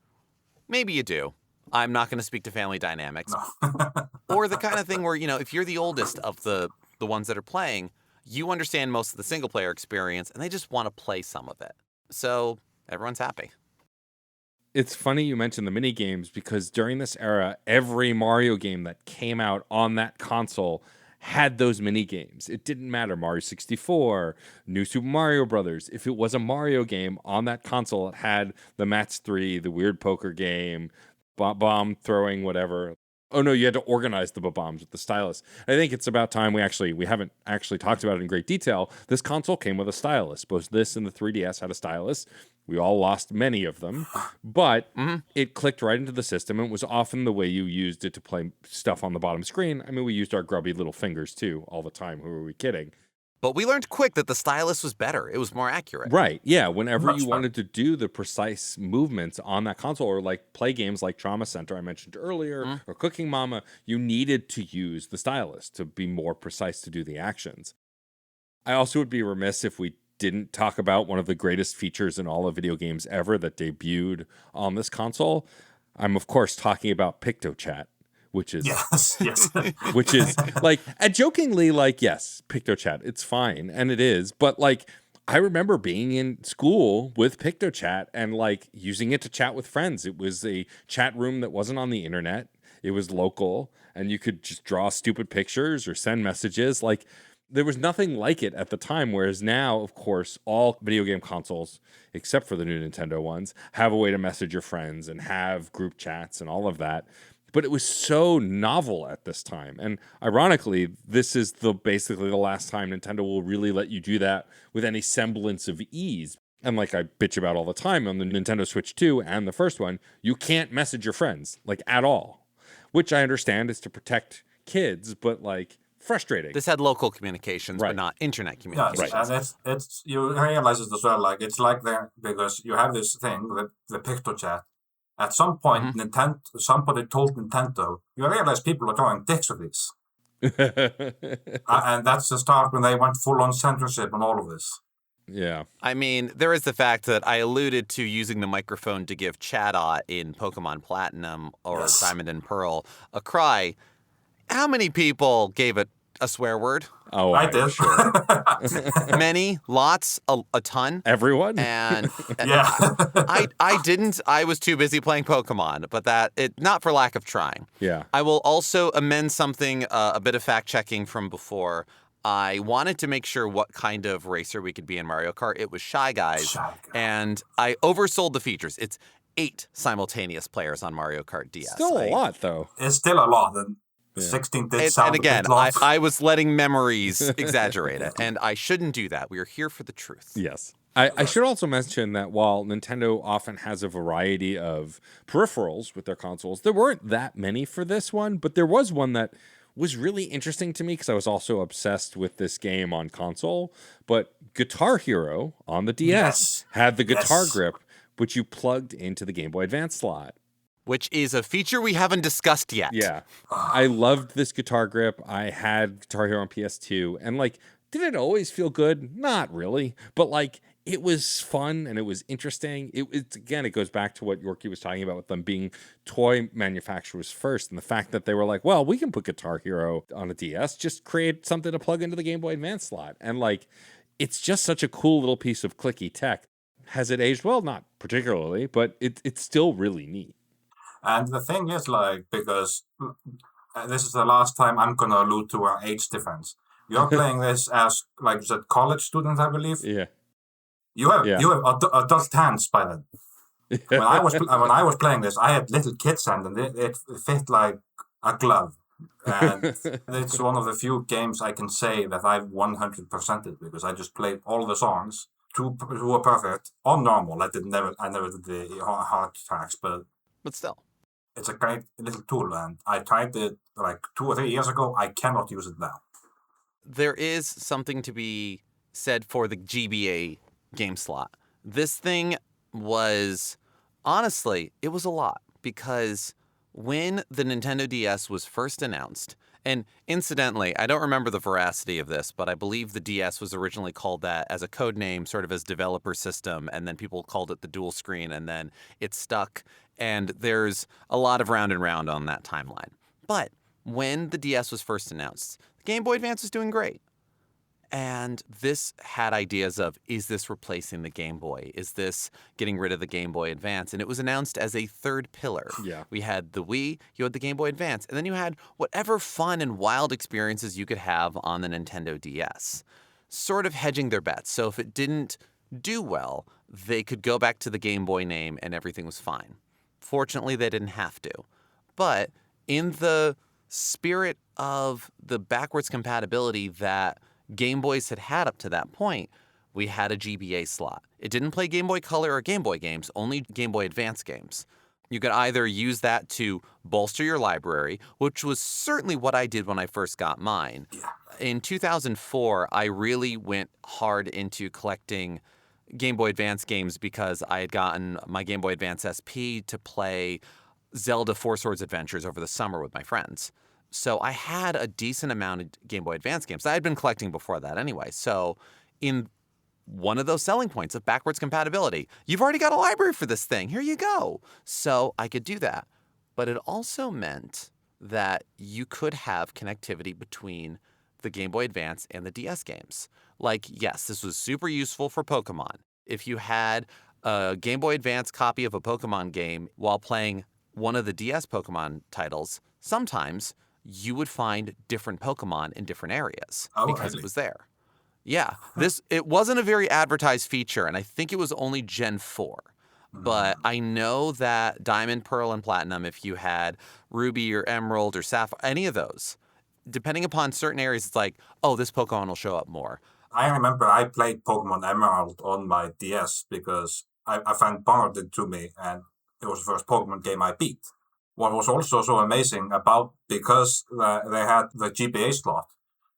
Maybe you do. I'm not going to speak to family dynamics. No. Or the kind of thing where, if you're the oldest of the ones that are playing, you understand most of the single-player experience, and they just want to play some of it. So everyone's happy. It's funny you mentioned the mini games because during this era, every Mario game that came out on that console had those mini games. It didn't matter. Mario 64, New Super Mario Brothers. If it was a Mario game on that console, it had the Match 3, the weird poker game, bomb throwing, whatever. Oh no, you had to organize the bombs with the stylus. I think it's about time we haven't actually talked about it in great detail. This console came with a stylus. Both this and the 3DS had a stylus. We all lost many of them, but it clicked right into the system, and it was often the way you used it to play stuff on the bottom screen. I mean, we used our grubby little fingers too all the time. Who are we kidding? But we learned quick that the stylus was better. It was more accurate. Right. Yeah. Whenever Much you better. wanted to do the precise movements on that console, or like play games like Trauma Center I mentioned earlier, or Cooking Mama, you needed to use the stylus to be more precise to do the actions. I also would be remiss if we didn't talk about one of the greatest features in all of video games ever that debuted on this console. I'm of course talking about PictoChat, which is Yes. which is like jokingly like, yes, PictoChat, it's fine, and it is, but like I remember being in school with PictoChat and like using it to chat with friends. It was a chat room that wasn't on the internet. It was local, and you could just draw stupid pictures or send messages. Like, there was nothing like it at the time, whereas now, of course, all video game consoles, except for the new Nintendo ones, have a way to message your friends and have group chats and all of that. But it was so novel at this time. And ironically, this is basically the last time Nintendo will really let you do that with any semblance of ease. And like I bitch about all the time on the Nintendo Switch 2 and the first one, you can't message your friends, like at all. Which I understand is to protect kids, but like frustrating. This had local communications, Right. but not internet Yes, communications. and it's you realize it as well. Like it's like there because you have this thing, the PictoChat. At some point, somebody told Nintendo, you realize people are drawing dicks with these, and that's the start when they went full on censorship and all of this. Yeah. I mean, there is the fact that I alluded to using the microphone to give Chatot in Pokemon Platinum or Yes. Diamond and Pearl a cry. How many people gave it a swear word? Oh, I I'm did. sure. Many, lots, a ton. Everyone? And Yeah. I didn't. I was too busy playing Pokemon, but not for lack of trying. Yeah. I will also amend something, a bit of fact checking from before. I wanted to make sure what kind of racer we could be in Mario Kart. It was Shy Guys. Shy Guys. And I oversold the features. It's 8 simultaneous players on Mario Kart DS. Still a lot, though. It's still a lot, and 16 did sound And again, a bit long. I was letting memories exaggerate it, and I shouldn't do that. We are here for the truth. Yes. I should also mention that while Nintendo often has a variety of peripherals with their consoles, there weren't that many for this one, but there was one that was really interesting to me because I was also obsessed with this game on console. But Guitar Hero on the DS Yes. had the guitar Yes. grip, which you plugged into the Game Boy Advance slot. Which is a feature we haven't discussed yet. Yeah. I loved this guitar grip. I had Guitar Hero on PS2. And like, did it always feel good? Not really. But like, it was fun and it was interesting. It's again, it goes back to what Yorki was talking about with them being toy manufacturers first. And the fact that they were like, well, we can put Guitar Hero on a DS, just create something to plug into the Game Boy Advance slot. And like, it's just such a cool little piece of clicky tech. Has it aged well? Not particularly, but it's still really neat. And the thing is, like, because this is the last time I'm going to allude to our age difference. You're playing this as, like you said, college students, I believe. Yeah. You have adult hands by then. When I was playing this, I had little kids' hands, and it fit like a glove. And it's one of the few games I can say that I've 100%ed because I just played all the songs who were perfect on normal. I never did the hard tracks, but still. it's a great little tool, and I tried it like 2 or 3 years ago. I cannot use it now. There is something to be said for the GBA game slot. This thing was, honestly, it was a lot because when the Nintendo DS was first announced, and incidentally, I don't remember the veracity of this, but I believe the DS was originally called that as a code name, sort of as developer system, and then people called it the dual screen, and then it stuck. And there's a lot of round and round on that timeline. But when the DS was first announced, the Game Boy Advance was doing great. And this had ideas of, is this replacing the Game Boy? Is this getting rid of the Game Boy Advance? And it was announced as a third pillar. Yeah. We had the Wii, you had the Game Boy Advance, and then you had whatever fun and wild experiences you could have on the Nintendo DS. Sort of hedging their bets. So if it didn't do well, they could go back to the Game Boy name and everything was fine. Fortunately, they didn't have to. But in the spirit of the backwards compatibility that Game Boys had had up to that point, we had a GBA slot. It didn't play Game Boy Color or Game Boy games, only Game Boy Advance games. You could either use that to bolster your library, which was certainly what I did when I first got mine. In 2004, I really went hard into collecting Game Boy Advance games because I had gotten my Game Boy Advance SP to play Zelda Four Swords Adventures over the summer with my friends. So I had a decent amount of Game Boy Advance games. I had been collecting before that anyway. So in one of those selling points of backwards compatibility, you've already got a library for this thing. Here you go. So I could do that. But it also meant that you could have connectivity between the Game Boy Advance and the DS games. Like, yes, this was super useful for Pokemon. If you had a Game Boy Advance copy of a Pokemon game while playing one of the DS Pokemon titles, sometimes you would find different Pokemon in different areas because it was there. Yeah, it wasn't a very advertised feature, and I think it was only Gen 4. But I know that Diamond, Pearl, and Platinum, if you had Ruby or Emerald or Sapphire, any of those, depending upon certain areas, it's like, oh, this Pokemon will show up more. I remember I played Pokemon Emerald on my DS because I found borrowed it to me, and it was the first Pokemon game I beat. What was also so amazing about, because they had the GBA slot,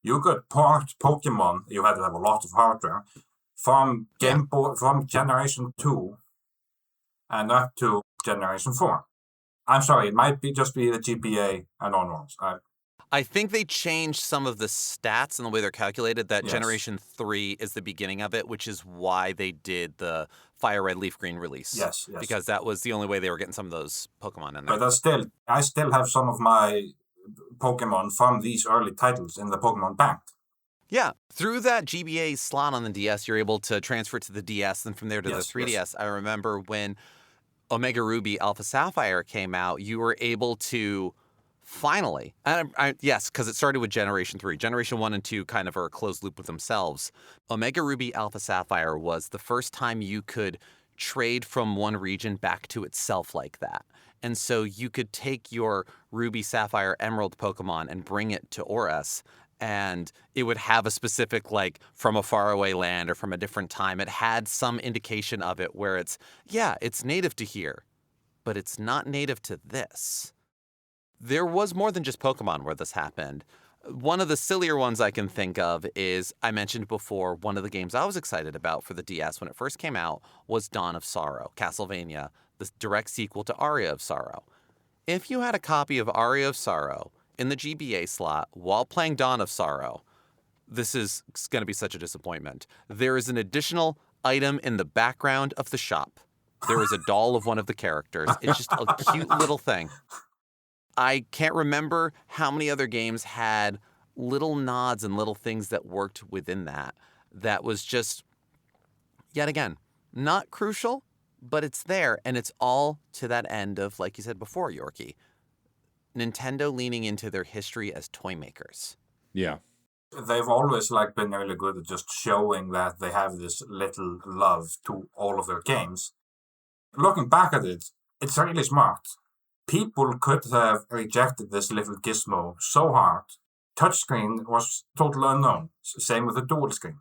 you could port Pokemon, you had to have a lot of hardware, from Game Boy, from Generation 2 and up to Generation 4. I'm sorry, it might just be the GBA and onwards. I think they changed some of the stats and the way they're calculated. That Generation 3 is the beginning of it, which is why they did the Fire Red, Leaf Green release. Yes. Because that was the only way they were getting some of those Pokemon in there. But I still have some of my Pokemon from these early titles in the Pokemon Bank. Yeah. Through that GBA slot on the DS, you're able to transfer it to the DS, and from there to the 3DS. Yes. I remember when Omega Ruby Alpha Sapphire came out, you were able to finally, yes, because it started with Generation 3. Generation 1 and 2 kind of are a closed loop with themselves. Omega Ruby Alpha Sapphire was the first time you could trade from one region back to itself like that. And so you could take your Ruby, Sapphire, Emerald Pokemon and bring it to ORAS, and it would have a specific, like, from a faraway land or from a different time. It had some indication of it where it's native to here, but it's not native to this. There was more than just Pokemon where this happened. One of the sillier ones I can think of is, I mentioned before, one of the games I was excited about for the DS when it first came out was Dawn of Sorrow, Castlevania, the direct sequel to Aria of Sorrow. If you had a copy of Aria of Sorrow in the GBA slot while playing Dawn of Sorrow, this is going to be such a disappointment. There is an additional item in the background of the shop. There is a doll of one of the characters. It's just a cute little thing. I can't remember how many other games had little nods and little things that worked within that. That was just, yet again, not crucial, but it's there. And it's all to that end of, like you said before, Yorki, Nintendo leaning into their history as toy makers. Yeah. They've always been really good at just showing that they have this little love to all of their games. Looking back at it, it's really smart. People could have rejected this little gizmo so hard. Touchscreen was totally unknown. Same with the dual screen.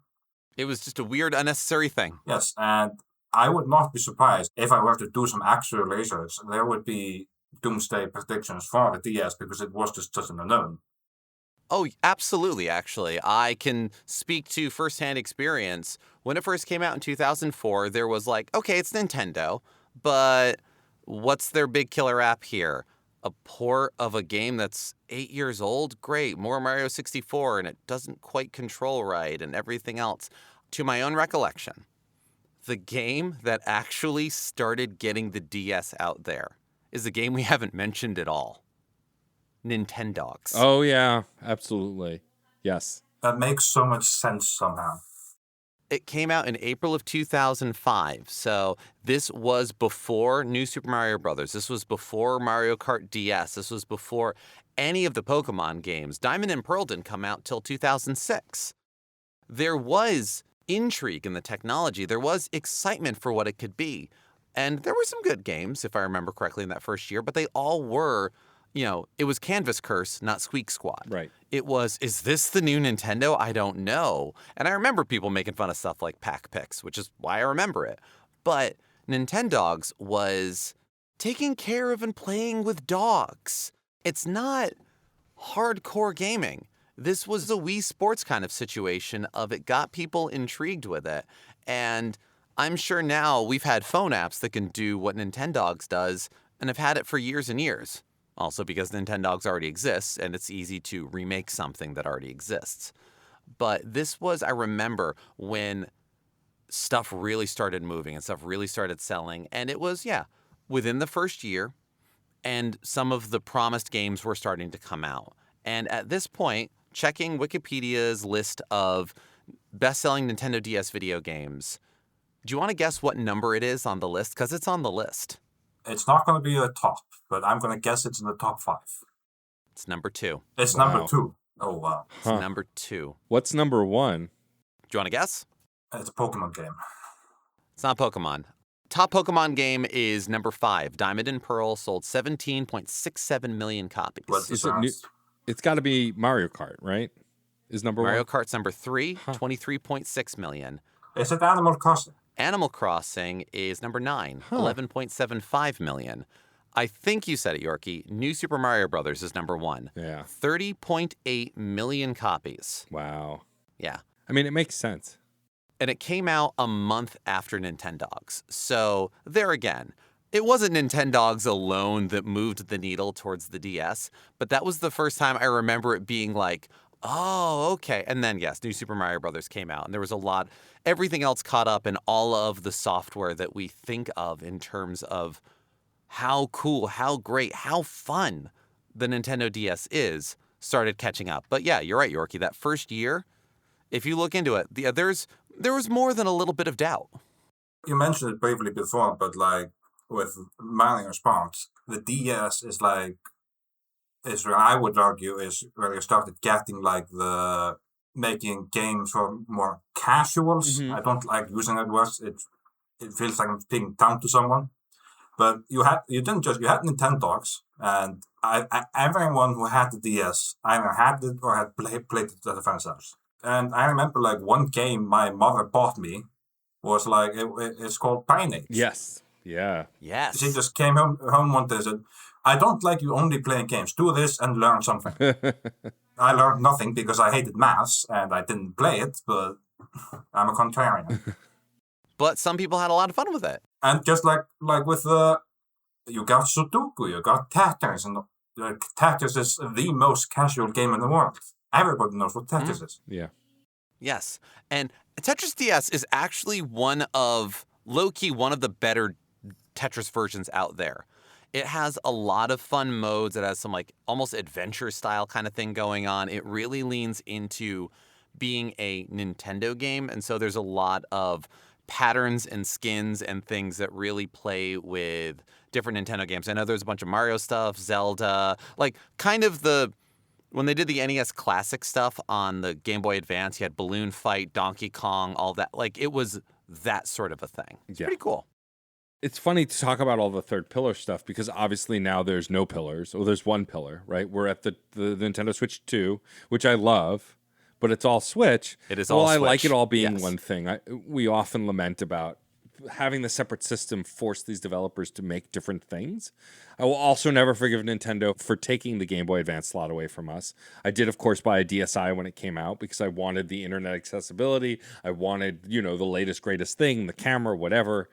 It was just a weird, unnecessary thing. Yes, and I would not be surprised if I were to do some actual research. There would be doomsday predictions for the DS because it was just such an unknown. Oh, absolutely, actually. I can speak to firsthand experience. When it first came out in 2004, there was okay, it's Nintendo, but what's their big killer app here? A port of a game that's 8 years old? Great, more Mario 64, and it doesn't quite control right and everything else. To my own recollection, the game that actually started getting the DS out there is a game we haven't mentioned at all. Nintendogs. Oh, yeah, absolutely. Yes. That makes so much sense somehow. It came out in April of 2005, so this was before New Super Mario Bros. This was before Mario Kart DS. This was before any of the Pokemon games. Diamond and Pearl didn't come out till 2006. There was intrigue in the technology. There was excitement for what it could be. And there were some good games, if I remember correctly, in that first year, but they all were, it was Canvas Curse, not Squeak Squad. Right. It was, is this the new Nintendo? I don't know. And I remember people making fun of stuff like Pac Pix, which is why I remember it. But Nintendogs was taking care of and playing with dogs. It's not hardcore gaming. This was a Wii Sports kind of situation of it got people intrigued with it. And I'm sure now we've had phone apps that can do what Nintendogs does and have had it for years and years. Also because Nintendogs already exists and it's easy to remake something that already exists. But this was, I remember, when stuff really started moving and stuff really started selling. And it was, within the first year, and some of the promised games were starting to come out. And at this point, checking Wikipedia's list of best-selling Nintendo DS video games, do you want to guess what number it is on the list? Because it's on the list. It's not going to be a top, but I'm going to guess it's in the top 5. It's number 2. It's Wow. number 2. Oh, wow. It's number 2. What's number 1? Do you want to guess? It's a Pokemon game. It's not Pokemon. Top Pokemon game is number 5. Diamond and Pearl sold 17.67 million copies. What's the Is it new? sounds? It's got to be Mario Kart, right? Is number Mario 1? Kart's number 3, 23.6 million. Is it Animal Crossing? Animal Crossing is number 9, 11.75 million. I think you said it, Yorki. New Super Mario Brothers is number 1. Yeah. 30.8 million copies. Wow. Yeah. I mean, it makes sense. And it came out a month after Nintendogs. So there again, it wasn't Nintendogs alone that moved the needle towards the DS, but that was the first time I remember it being like, oh, okay. And then, yes, New Super Mario Brothers came out, and there was a lot, everything else caught up in all of the software that we think of in terms of how cool, how great, how fun the Nintendo DS is, started catching up. But yeah, you're right, Yorki. That first year, if you look into it, there was more than a little bit of doubt. You mentioned it briefly before, but like with Mario's part, the DS is like, is where I would argue is where you started getting like the making games for more casuals. Mhm. I don't like using that word. It feels like I'm speaking down to someone. But you had Nintendogs, and everyone who had the DS either had it or had played it at a friend's house. And I remember like one game my mother bought me was like it's called Pineage. Yes. Yeah. Yes. She just came home one day and said, "I don't like you only playing games. Do this and learn something." I learned nothing because I hated maths and I didn't play it, but I'm a contrarian. But some people had a lot of fun with it. And just like with you got Sudoku, you got Tetris, and Tetris is the most casual game in the world. Everybody knows what Tetris is. Yeah. Yes. And Tetris DS is actually low-key, one of the better Tetris versions out there. It has a lot of fun modes. It has some like almost adventure style kind of thing going on. It really leans into being a Nintendo game. And so there's a lot of patterns and skins and things that really play with different Nintendo games. I know there's a bunch of Mario stuff, Zelda, like kind of when they did the NES Classic stuff on the Game Boy Advance, you had Balloon Fight, Donkey Kong, all that. Like it was that sort of a thing. It's pretty cool. It's funny to talk about all the third pillar stuff because obviously now there's no pillars. Or there's one pillar, right? We're at the Nintendo Switch 2, which I love, but it's all Switch. It is all I Switch. like it all being Yes. one thing. We often lament about having the separate system force these developers to make different things. I will also never forgive Nintendo for taking the Game Boy Advance slot away from us. I did, of course, buy a DSi when it came out because I wanted the internet accessibility. I wanted, the latest, greatest thing, the camera, whatever.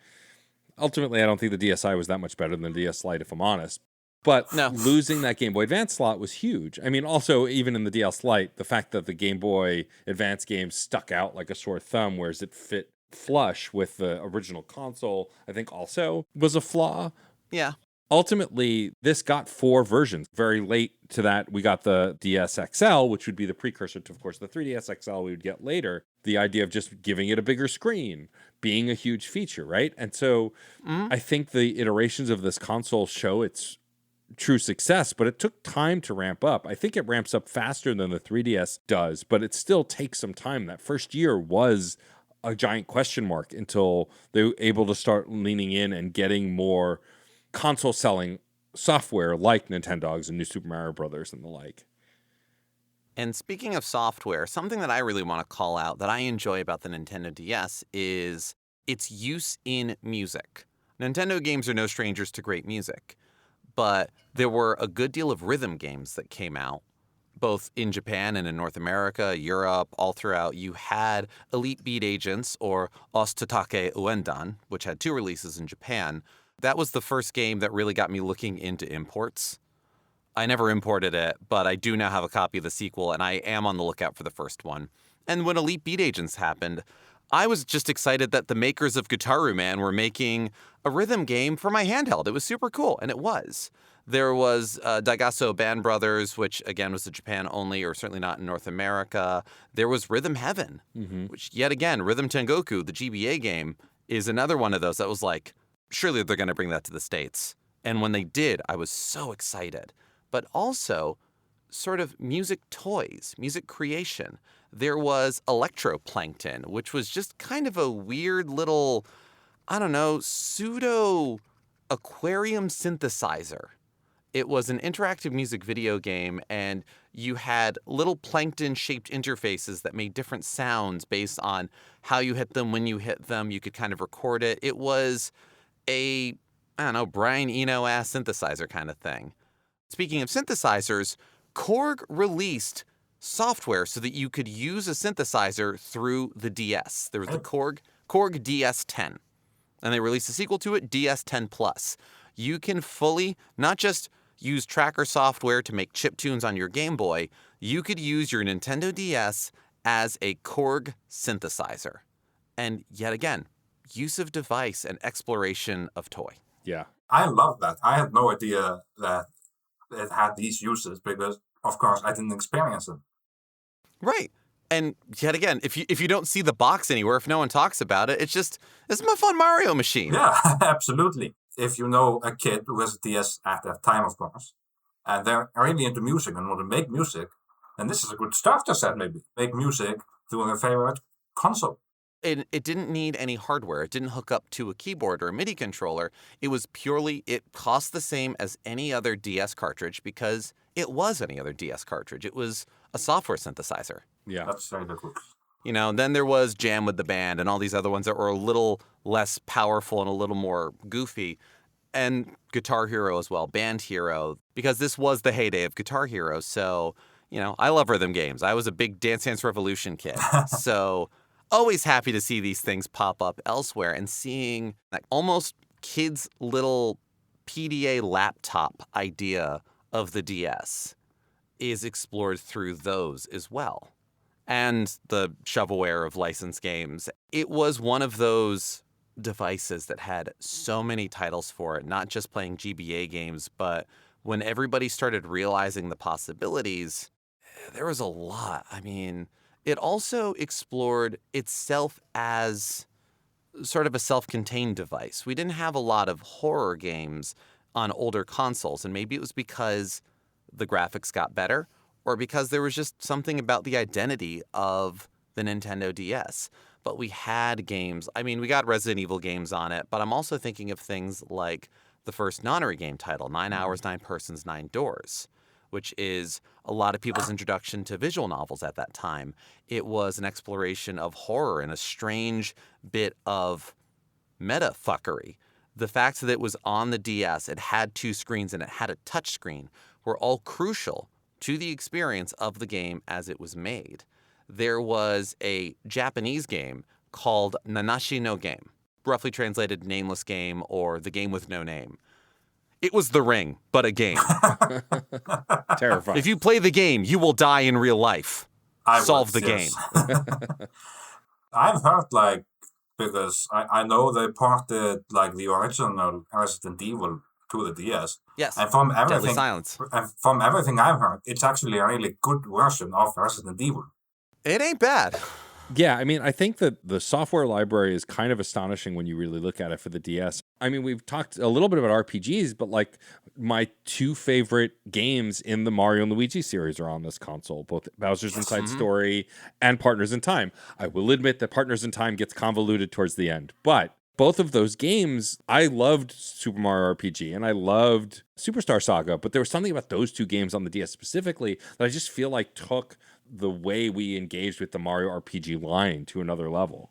Ultimately, I don't think the DSi was that much better than the DS Lite, if I'm honest. But No. losing that Game Boy Advance slot was huge. I mean, also, even in the DS Lite, the fact that the Game Boy Advance game stuck out like a sore thumb, whereas it fit flush with the original console, I think also was a flaw. Yeah. Ultimately, this got 4 versions. Very late to that, we got the DS XL, which would be the precursor to, of course, the 3DS XL we would get later. The idea of just giving it a bigger screen, being a huge feature, right? And so I think the iterations of this console show its true success, but it took time to ramp up. I think it ramps up faster than the 3DS does, but it still takes some time. That first year was a giant question mark until they were able to start leaning in and getting more console selling software like Nintendogs and New Super Mario Brothers and the like. And speaking of software, something that I really want to call out that I enjoy about the Nintendo DS is its use in music. Nintendo games are no strangers to great music, but there were a good deal of rhythm games that came out, both in Japan and in North America, Europe, all throughout. You had Elite Beat Agents, or Osutatake Uendan, which had 2 releases in Japan. That was the first game that really got me looking into imports. I never imported it, but I do now have a copy of the sequel, and I am on the lookout for the first one. And when Elite Beat Agents happened, I was just excited that the makers of Guitaru Man were making a rhythm game for my handheld. It was super cool, and it was. There was Daigasso Band Brothers, which again was a Japan only, or certainly not in North America. There was Rhythm Heaven, which yet again, Rhythm Tengoku, the GBA game, is another one of those that was like, surely they're going to bring that to the States. And when they did, I was so excited. But also, sort of music toys, music creation. There was Electroplankton, which was just kind of a weird little, I don't know, pseudo aquarium synthesizer. It was an interactive music video game, and you had little plankton-shaped interfaces that made different sounds based on how you hit them, when you hit them. You could kind of record it. It was a, I don't know, Brian Eno-ass synthesizer kind of thing. Speaking of synthesizers, Korg released software so that you could use a synthesizer through the DS. There was the Korg DS10, and they released a sequel to it, DS10 Plus. You can fully not just use tracker software to make chiptunes on your Game Boy, you could use your Nintendo DS as a Korg synthesizer. And yet again, use of device and exploration of toy. Yeah. I love that. I had no idea that it had these uses because, of course, I didn't experience them. Right. And yet again, if you don't see the box anywhere, if no one talks about it, it's my fun Mario machine. Yeah, absolutely. If you know a kid who has a DS at that time, of course, and they're really into music and want to make music, then this is a good starter set, maybe. Make music to their favorite console. It didn't need any hardware. It didn't hook up to a keyboard or a MIDI controller. It was purely, it cost the same as any other DS cartridge because it was any other DS cartridge. It was a software synthesizer. Yeah. That's very good. You know, then there was Jam with the Band and all these other ones that were a little less powerful and a little more goofy. And Guitar Hero as well, Band Hero, because this was the heyday of Guitar Hero. So, you know, I love rhythm games. I was a big Dance Dance Revolution kid. So always happy to see these things pop up elsewhere and seeing like almost kids' little PDA laptop idea of the DS is explored through those as well. And the shovelware of licensed games. It was one of those devices that had so many titles for it, not just playing GBA games, but when everybody started realizing the possibilities, there was a lot. I mean, it also explored itself as sort of a self-contained device. We didn't have a lot of horror games on older consoles, and maybe it was because the graphics got better or because there was just something about the identity of the Nintendo DS. But we had games. I mean, we got Resident Evil games on it, but I'm also thinking of things like the first Nonary game title, 9 Hours, 9 Persons, 9 Doors, which is a lot of people's introduction to visual novels at that time. It was an exploration of horror and a strange bit of meta fuckery. The fact that it was on the DS, it had 2 screens, and it had a touch screen were all crucial to the experience of the game as it was made. There was a Japanese game called Nanashi no Game, roughly translated Nameless Game or The Game with No Name. It was The Ring, but a game. Terrifying. If you play the game, you will die in real life. Solve the game. I've heard, like, because I know they ported, like, the original Resident Evil to the DS. Yes, and from Deadly everything, Silence. And from everything I've heard, it's actually a really good version of Resident Evil. It ain't bad. Yeah, I mean, I think that the software library is kind of astonishing when you really look at it for the DS. I mean, we've talked a little bit about RPGs, but like my 2 favorite games in the Mario and Luigi series are on this console, both Bowser's Inside Story and Partners in Time. I will admit that Partners in Time gets convoluted towards the end, but both of those games, I loved Super Mario RPG and I loved Superstar Saga, but there was something about those 2 games on the DS specifically that I just feel like took the way we engaged with the Mario RPG line to another level.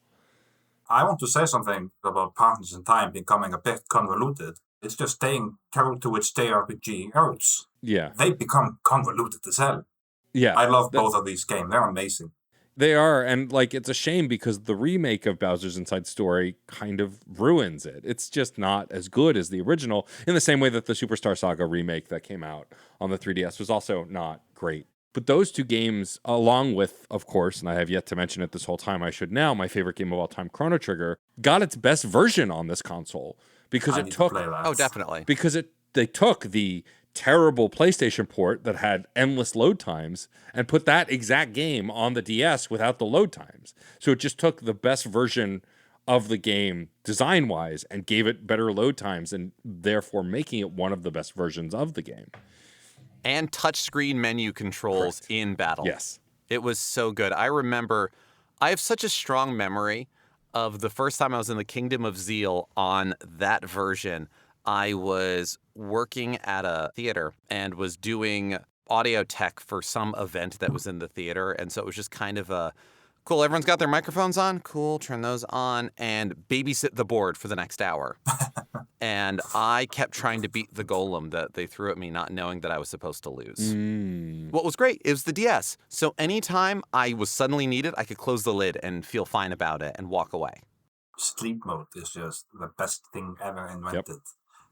I want to say something about Partners in Time becoming a bit convoluted. It's just staying true to its JRPG roots. Yeah. They become convoluted as hell. Yeah. I love both of these games. They're amazing. They are, and like it's a shame because the remake of Bowser's Inside Story kind of ruins it. It's just not as good as the original, in the same way that the Superstar Saga remake that came out on the 3DS was also not great. But those two games, along with, of course, and I have yet to mention it this whole time, I should now, my favorite game of all time, Chrono Trigger, got its best version on this console because I it need to took play that. Oh, definitely. because they took the terrible PlayStation port that had endless load times and put that exact game on the DS without the load times. So it just took the best version of the game design-wise and gave it better load times and therefore making it one of the best versions of the game. And touchscreen menu controls in battle. Yes. It was so good. I remember, I have such a strong memory of the first time I was in the Kingdom of Zeal on that version. I was working at a theater and was doing audio tech for some event that was in the theater. And so it was just kind of a, cool, everyone's got their microphones on? Cool, turn those on and babysit the board for the next hour. And I kept trying to beat the golem that they threw at me, not knowing that I was supposed to lose. What was great is the DS. So anytime I was suddenly needed, I could close the lid and feel fine about it and walk away. Sleep mode is just the best thing ever invented.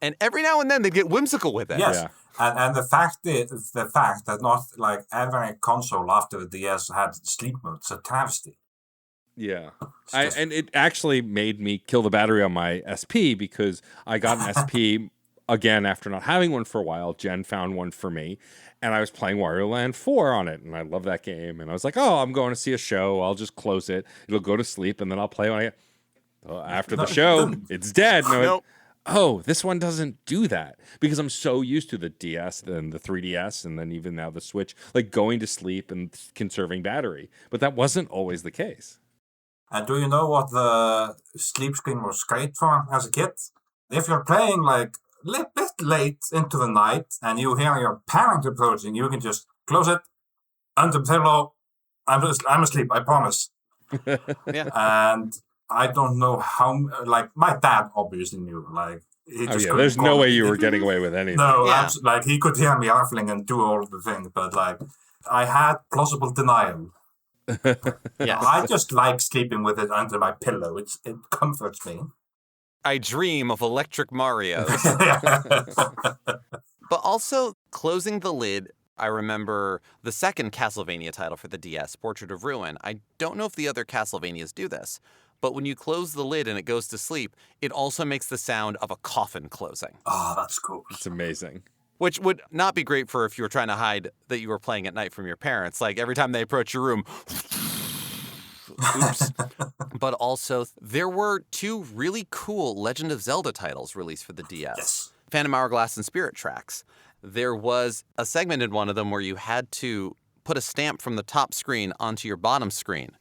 And every now and then they'd get whimsical with it. Yes, and the fact that not like every console after the DS had sleep mode, it's a travesty. Yeah. And it actually made me kill the battery on my SP because I got an SP again after not having one for a while. Jen found one for me and I was playing Wario Land 4 on it and I love that game. And I was like, oh, I'm going to see a show. I'll just close it. It'll go to sleep and then I'll play when I get... Well, after the show, it's dead. No, oh, this one doesn't do that because I'm so used to the DS and the 3DS and then even now the Switch, like going to sleep and conserving battery. But that wasn't always the case. And do you know what the sleep screen was great for as a kid? If you're playing like a bit late into the night and you hear your parent approaching, you can just close it, under the pillow, I'm asleep, I promise. Yeah. And I don't know how, like, my dad obviously knew, like, he just couldn't there's no call way me. you were getting away with anything. No, Yeah. like, he could hear me ruffling and do all the things, but, like, I had plausible denial. Yes. I just like sleeping with it under my pillow. It comforts me. I dream of electric Marios. But also, closing the lid, I remember the second Castlevania title for the DS, Portrait of Ruin. I don't know if the other Castlevanias do this, but when you close the lid and it goes to sleep, it also makes the sound of a coffin closing. Oh, that's cool. It's amazing. Which would not be great for if you were trying to hide that you were playing at night from your parents. Like every time they approach your room, oops. But also, there were two really cool Legend of Zelda titles released for the DS. Yes. Phantom Hourglass and Spirit Tracks. There was a segment in one of them where you had to put a stamp from the top screen onto your bottom screen.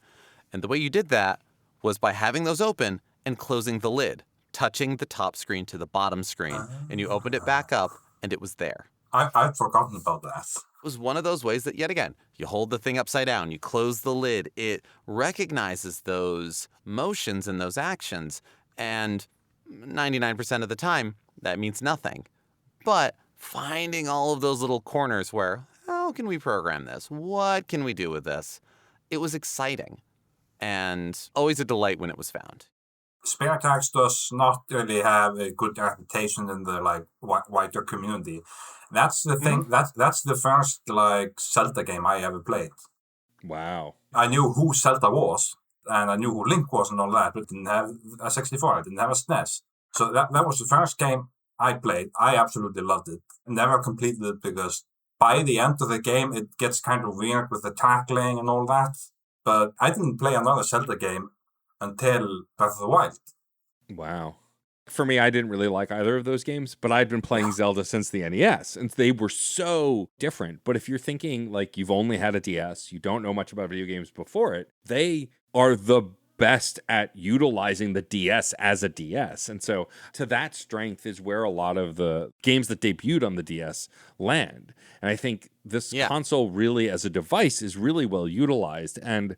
And the way you did that was by having those open and closing the lid, touching the top screen to the bottom screen. And you opened it back up and it was there. I've forgotten about that. It was one of those ways that, yet again, you hold the thing upside down, you close the lid, it recognizes those motions and those actions, and 99% of the time, that means nothing. But finding all of those little corners where, how can we program this? What can we do with this? It was exciting, and always a delight when it was found. Spirit Tracks does not really have a good reputation in the like wider community. That's the thing. That's the first like Zelda game I ever played. Wow. I knew who Zelda was, and I knew who Link was and all that, but didn't have a 64. I didn't have a SNES. So that was the first game I played. I absolutely loved it. Never completed it because by the end of the game, it gets kind of weird with the tackling and all that. But I didn't play another Zelda game until Breath of the Wild. Wow. For me, I didn't really like either of those games, but I'd been playing Zelda since the NES, and they were so different. But if you're thinking like you've only had a DS, you don't know much about video games before it, they are the best at utilizing the DS as a DS. And so to that strength is where a lot of the games that debuted on the DS land. And I think this console really as a device is really well utilized. And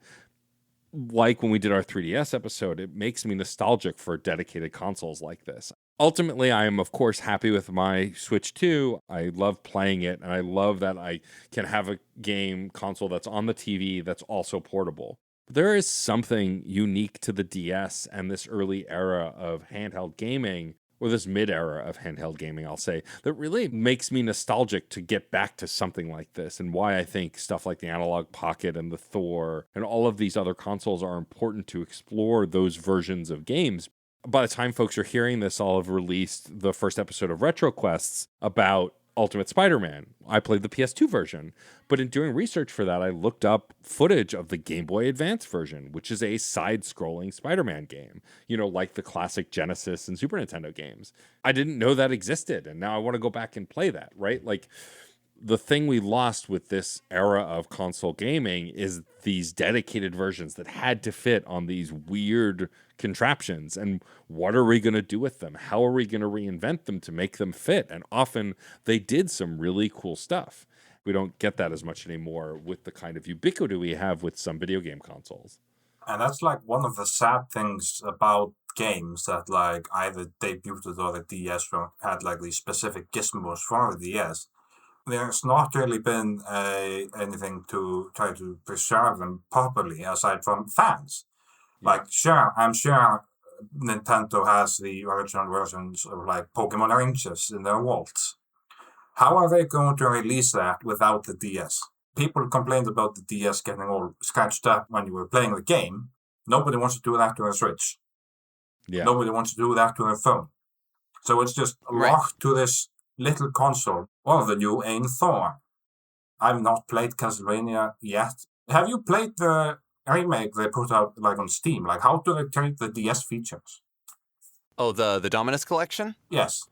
like when we did our 3DS episode, it makes me nostalgic for dedicated consoles like this. Ultimately, I am, of course, happy with my Switch 2. I love playing it, and I love that I can have a game console that's on the TV that's also portable. But there is something unique to the DS and this early era of handheld gaming, or this mid-era of handheld gaming, I'll say, that really makes me nostalgic to get back to something like this, and why I think stuff like the Analog Pocket and the Thor and all of these other consoles are important to explore those versions of games. By the time folks are hearing this, I'll have released the first episode of Retro Quests about Ultimate Spider-Man. I played the PS2 version, but in doing research for that, I looked up footage of the Game Boy Advance version, which is a side-scrolling Spider-Man game, like the classic Genesis and Super Nintendo games. I didn't know that existed, and now I want to go back and play that, right? Like, the thing we lost with this era of console gaming is these dedicated versions that had to fit on these weird contraptions. And what are we going to do with them? How are we going to reinvent them to make them fit? And often they did some really cool stuff. We don't get that as much anymore with the kind of ubiquity we have with some video game consoles. And that's like one of the sad things about games that like either debuted or the DS had like these specific gizmos for the DS. There's not really been anything to try to preserve them properly aside from fans. Yeah. Like, sure, I'm sure Nintendo has the original versions of like Pokemon Oranges in their vaults. How are they going to release that without the DS? People complained about the DS getting all scratched up when you were playing the game. Nobody wants to do that to a Switch. Yeah. Nobody wants to do that to a phone. So it's just locked to this little console, or the new Ain Thor. I've not played Castlevania yet. Have you played the remake they put out like on Steam? Like, how do they treat the DS features? Oh, the Dominus Collection? Yes.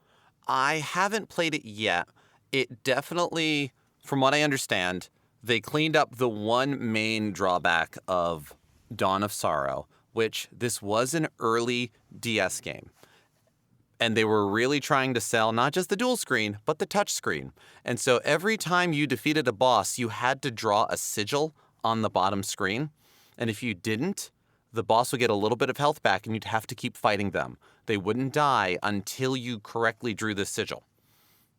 I haven't played it yet. It definitely, from what I understand, they cleaned up the one main drawback of Dawn of Sorrow, which this was an early DS game. And they were really trying to sell not just the dual screen, but the touch screen. And so every time you defeated a boss, you had to draw a sigil on the bottom screen. And if you didn't, the boss would get a little bit of health back and you'd have to keep fighting them. They wouldn't die until you correctly drew the sigil.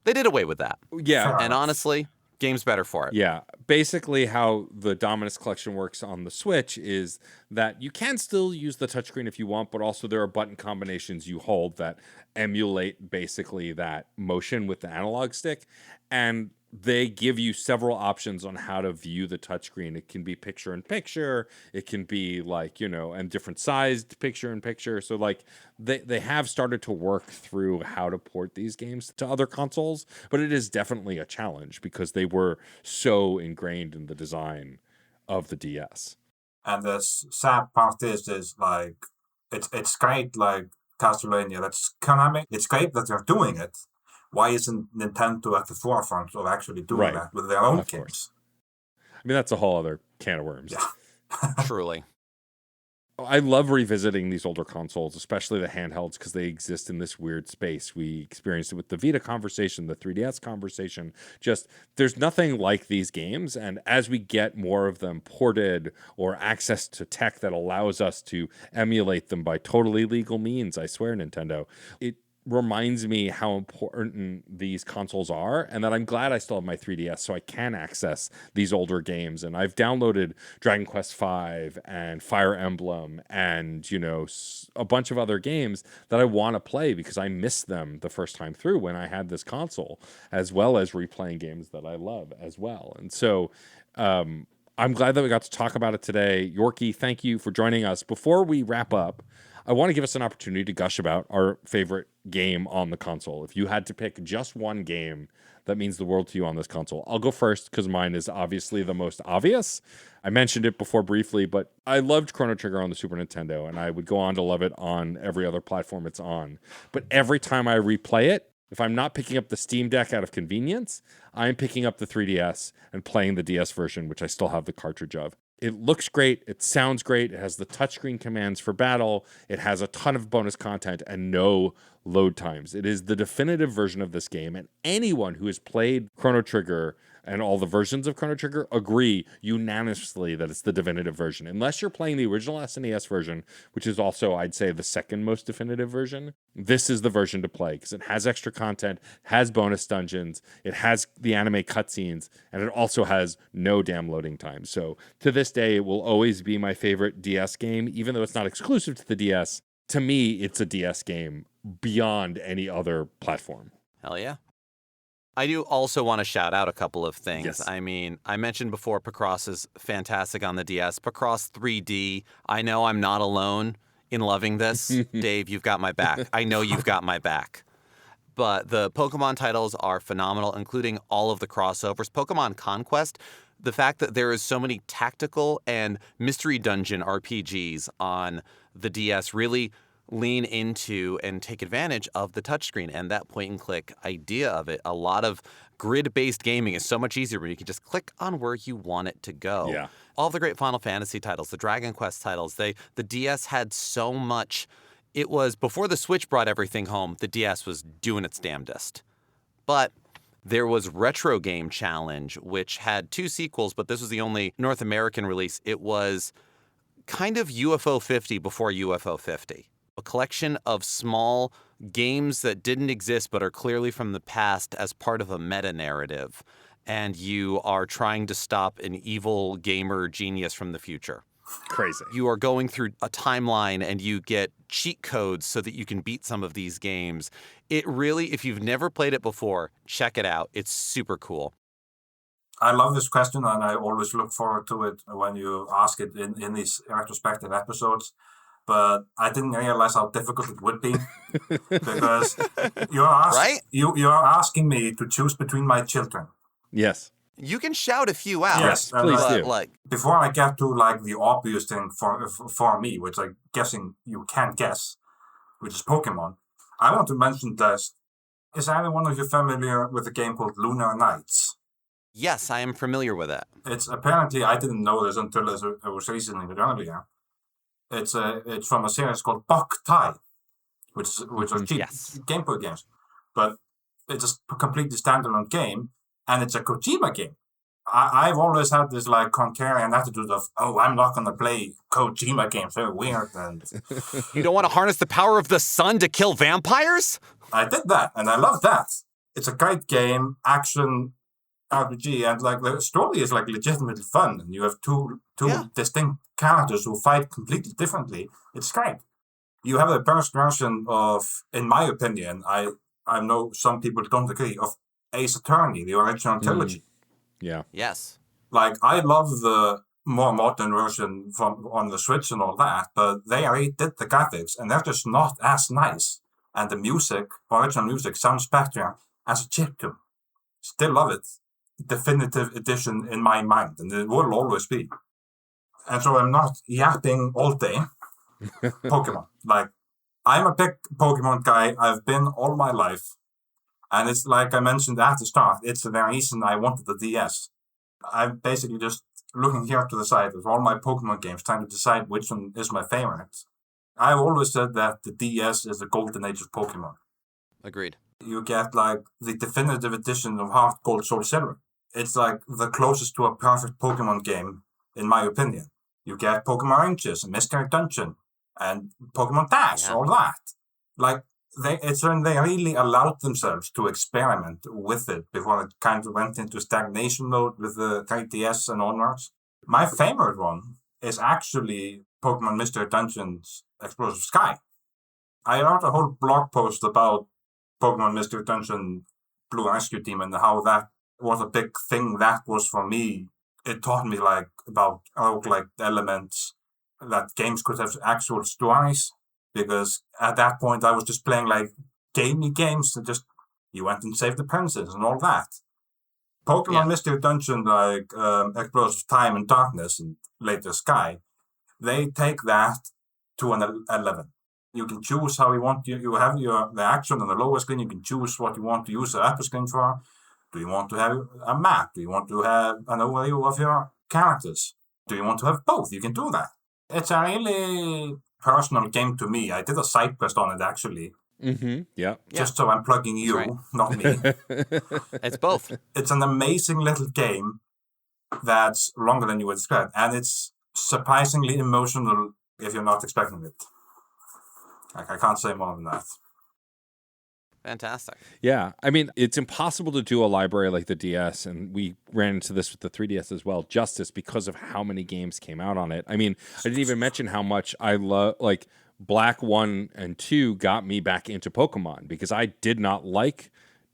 They did away with that. Yeah. And honestly, game's better for it. Yeah. Basically, how the Dominus Collection works on the Switch is that you can still use the touchscreen if you want, but also there are button combinations you hold that emulate basically that motion with the analog stick. And they give you several options on how to view the touchscreen. It can be picture in picture. It can be like, and different sized picture in picture. So like they have started to work through how to port these games to other consoles, but it is definitely a challenge because they were so ingrained in the design of the DS. And the sad part is like, it's great, like Castlevania, that's Konami. It's great that they're doing it. Why isn't Nintendo at the forefront of actually doing that with their own games? I mean, that's a whole other can of worms. Yeah. Truly. I love revisiting these older consoles, especially the handhelds, because they exist in this weird space. We experienced it with the Vita conversation, the 3DS conversation. Just, there's nothing like these games. And as we get more of them ported or access to tech that allows us to emulate them by totally legal means, I swear, Nintendo, it reminds me how important these consoles are, and that I'm glad I still have my 3DS so I can access these older games. And I've downloaded Dragon Quest V and Fire Emblem and, a bunch of other games that I want to play because I missed them the first time through when I had this console, as well as replaying games that I love as well. And so I'm glad that we got to talk about it today. Yorki, thank you for joining us. Before we wrap up, I want to give us an opportunity to gush about our favorite game on the console. If you had to pick just one game that means the world to you on this console, I'll go first because mine is obviously the most obvious. I mentioned it before briefly, but I loved Chrono Trigger on the Super Nintendo, and I would go on to love it on every other platform it's on. But every time I replay it, if I'm not picking up the Steam Deck out of convenience, I'm picking up the 3DS and playing the DS version, which I still have the cartridge of. It looks great. It sounds great. It has the touchscreen commands for battle. It has a ton of bonus content and no load times. It is the definitive version of this game, and anyone who has played Chrono Trigger and all the versions of Chrono Trigger agree unanimously that it's the definitive version. Unless you're playing the original SNES version, which is also, I'd say, the second most definitive version, this is the version to play because it has extra content, has bonus dungeons, it has the anime cutscenes, and it also has no damn loading time. So to this day, it will always be my favorite DS game, even though it's not exclusive to the DS. To me, it's a DS game beyond any other platform. Hell yeah. I do also want to shout out a couple of things. Yes. I mean, I mentioned before Picross is fantastic on the DS. Picross 3D, I know I'm not alone in loving this. Dave, you've got my back. I know you've got my back. But the Pokemon titles are phenomenal, including all of the crossovers. Pokemon Conquest, the fact that there is so many tactical and mystery dungeon RPGs on the DS really lean into and take advantage of the touchscreen and that point-and-click idea of it. A lot of grid-based gaming is so much easier when you can just click on where you want it to go. Yeah. All the great Final Fantasy titles, the Dragon Quest titles, the DS had so much. It was, before the Switch brought everything home, the DS was doing its damnedest. But there was Retro Game Challenge, which had 2 sequels, but this was the only North American release. It was kind of UFO 50 before UFO 50. A collection of small games that didn't exist but are clearly from the past as part of a meta-narrative. And you are trying to stop an evil gamer genius from the future. Crazy. You are going through a timeline and you get cheat codes so that you can beat some of these games. It really, if you've never played it before, check it out. It's super cool. I love this question, and I always look forward to it when you ask it in these retrospective episodes. But I didn't realize how difficult it would be because Right? you are asking me to choose between my children. Yes. You can shout a few out. Yes, please but, do. like, Before I get to like the obvious thing for me, which I'm guessing you can't guess, which is Pokemon, I want to mention this. Is anyone of you familiar with a game called Lunar Nights? yes, I am familiar with it. It's apparently, I didn't know this until it was recently earlier. It's from a series called Bok Tai, which are cheap Yes. Game Boy games, but it's a completely standalone game, and it's a Kojima game. I've always had this like contrarian attitude of, oh, I'm not gonna play Kojima games, they're weird, and You don't want to harness the power of the sun to kill vampires? I did that, and I love that. It's a great game, action RPG, and like the story is like legitimately fun, and you have two Yeah. distinct characters who fight completely differently. It's great. You have the first version of, in my opinion, I know some people don't agree, of Ace Attorney, the original trilogy. Yeah. Yes. Like, I love the more modern version from on the Switch and all that, but they redid the graphics, and they're just not as nice. And the music, original music, sounds better as a chiptune. Still love it. Definitive edition in my mind, and it will always be. And so I'm not yapping all day. Pokemon. Like, I'm a big Pokemon guy. I've been all my life. And it's like I mentioned at the start, it's the reason I wanted the DS. I'm basically just looking here to the side of all my Pokemon games, trying to decide which one is my favorite. I've always said that the DS is the golden age of Pokemon. Agreed. You get like the definitive edition of Heart Gold, Soul Silver. It's like the closest to a perfect Pokemon game, in my opinion. You get Pokemon Ranches, Mystery Dungeon, and Pokemon Dash, all that. Like, it's when they really allowed themselves to experiment with it before it kind of went into stagnation mode with the 3DS and onwards. My favorite one is actually Pokemon Mystery Dungeon's Explosive Sky. I wrote a whole blog post about Pokemon Mystery Dungeon Blue Rescue Team and how that was a big thing that was for me. It taught me like about roguelike elements, that games could have actual stories, because at that point I was just playing like gamey games and just you went and saved the princess and all that. Pokemon Mystery Dungeon, like Explosive Time and Darkness and later Sky, they take that to an 11. You can choose how you want. You have the action on the lower screen. You can choose what you want to use the upper screen for. Do you want to have a map? Do you want to have an overview of your characters? Do you want to have both? You can do that. It's a really personal game to me. I did a side quest on it, actually. Mm-hmm. Yeah. Just so I'm plugging you, right. not me. It's both. It's an amazing little game that's longer than you would expect, and it's surprisingly emotional if you're not expecting it. Like, I can't say more than that. Fantastic. Yeah. I mean, it's impossible to do a library like the DS, and we ran into this with the 3DS as well, justice because of how many games came out on it. I mean, I didn't even mention how much I love, like, Black 1 and 2 got me back into Pokemon because I did not like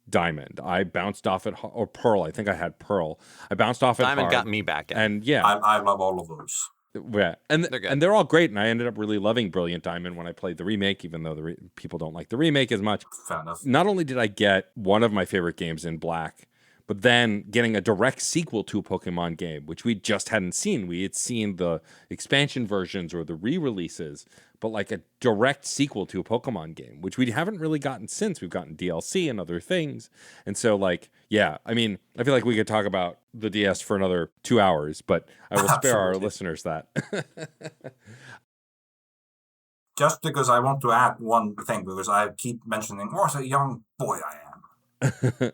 Diamond. I bounced off it, or Pearl. I think I had Pearl. I bounced off it Diamond hard. got me back in. And yeah. I love all of those. Yeah, and They're good. and they're all great, and I ended up really loving Brilliant Diamond when I played the remake, even though people don't like the remake as much. Fair enough. Not only did I get one of my favorite games in Black, but then getting a direct sequel to a Pokemon game, which we just hadn't seen. We had seen the expansion versions or the re-releases, but like a direct sequel to a Pokemon game, which we haven't really gotten since. We've gotten DLC and other things. And so, like, yeah, I mean, I feel like we could talk about the DS for another 2 hours, but I will spare our listeners that. Just because I want to add one thing, because I keep mentioning what a young boy I am.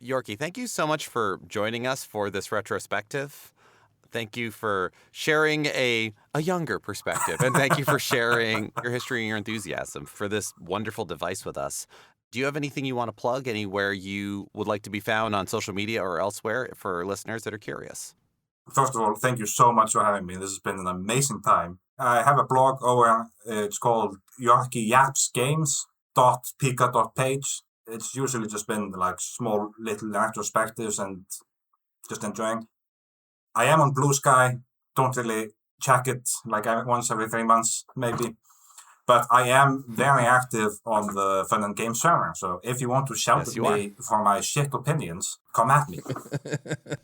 Yorki, thank you so much for joining us for this retrospective. Thank you for sharing a younger perspective, and thank you for sharing your history and your enthusiasm for this wonderful device with us. Do you have anything you want to plug, anywhere you would like to be found on social media or elsewhere for listeners that are curious? First of all, thank you so much for having me. This has been an amazing time. I have a blog over, it's called Yorki Yaps Games.pika.page. It's usually just been like small little retrospectives and just enjoying. I am on Blue Sky. Don't really check it like once every 3 months, maybe. But I am very active on the Fun and Games server. So if you want to shout at me for my shit opinions, come at me.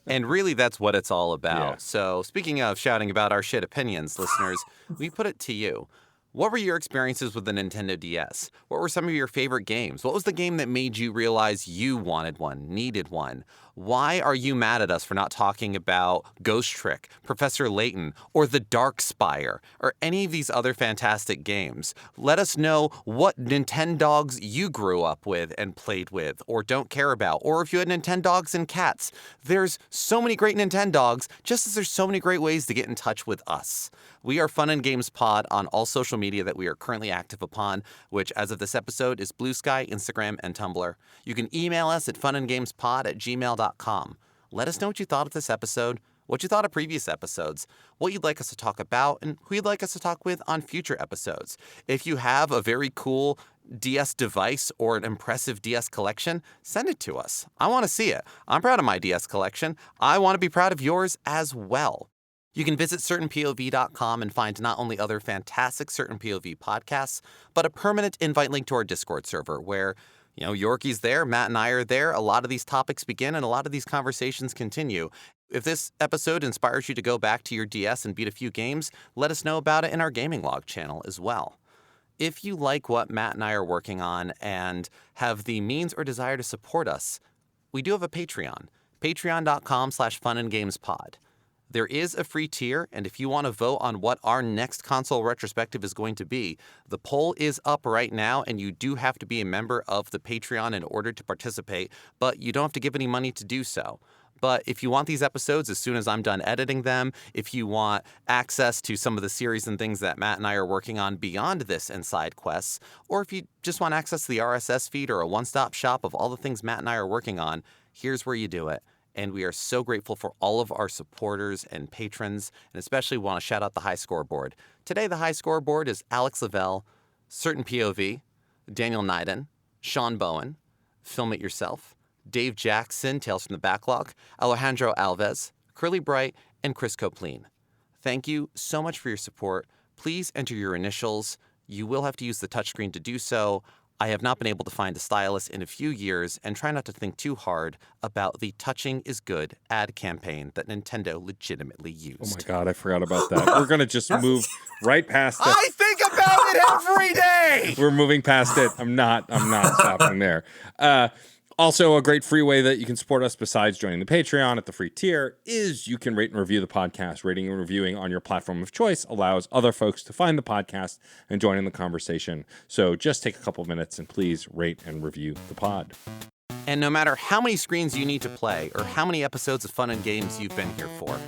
And really, that's what it's all about. Yeah. So speaking of shouting about our shit opinions, listeners, we put it to you. What were your experiences with the Nintendo DS? What were some of your favorite games? What was the game that made you realize you wanted one, needed one? Why are you mad at us for not talking about Ghost Trick, Professor Layton, or The Dark Spire, or any of these other fantastic games? Let us know what Nintendogs you grew up with and played with, or don't care about, or if you had Nintendogs and cats. There's so many great Nintendogs, just as there's so many great ways to get in touch with us. We are Fun and Games Pod on all social media that we are currently active upon, which as of this episode is Blue Sky, Instagram, and Tumblr. You can email us at funandgamespod@gmail.com. Let us know what you thought of this episode, what you thought of previous episodes, what you'd like us to talk about, and who you'd like us to talk with on future episodes. If you have a very cool DS device or an impressive DS collection, send it to us. I want to see it. I'm proud of my DS collection. I want to be proud of yours as well. You can visit certainpov.com and find not only other fantastic Certain POV podcasts, but a permanent invite link to our Discord server where, Yorki's there, Matt and I are there. A lot of these topics begin and a lot of these conversations continue. If this episode inspires you to go back to your DS and beat a few games, let us know about it in our gaming log channel as well. If you like what Matt and I are working on and have the means or desire to support us, we do have a Patreon, patreon.com/funandgamespod. There is a free tier, and if you want to vote on what our next console retrospective is going to be, the poll is up right now, and you do have to be a member of the Patreon in order to participate, but you don't have to give any money to do so. But if you want these episodes as soon as I'm done editing them, if you want access to some of the series and things that Matt and I are working on beyond this and side quests, or if you just want access to the RSS feed or a one-stop shop of all the things Matt and I are working on, here's where you do it. And we are so grateful for all of our supporters and patrons, and especially want to shout out the High Scoreboard. Today, the High Scoreboard is Alex Lavelle, Certain POV, Daniel Nyden, Sean Bowen, Film It Yourself, Dave Jackson, Tales from the Backlog, Alejandro Alves, Curly Bright, and Chris Copleen. Thank you so much for your support. Please enter your initials. You will have to use the touchscreen to do so. I have not been able to find a stylus in a few years, and try not to think too hard about the touching is good ad campaign that Nintendo legitimately used. Oh my God, I forgot about that. We're going to just move right past it. I think about it every day! We're moving past it. I'm not stopping there. Also, a great free way that you can support us besides joining the Patreon at the free tier is you can rate and review the podcast. Rating and reviewing on your platform of choice allows other folks to find the podcast and join in the conversation. So just take a couple minutes and please rate and review the pod. And no matter how many screens you need to play or how many episodes of fun and games you've been here for,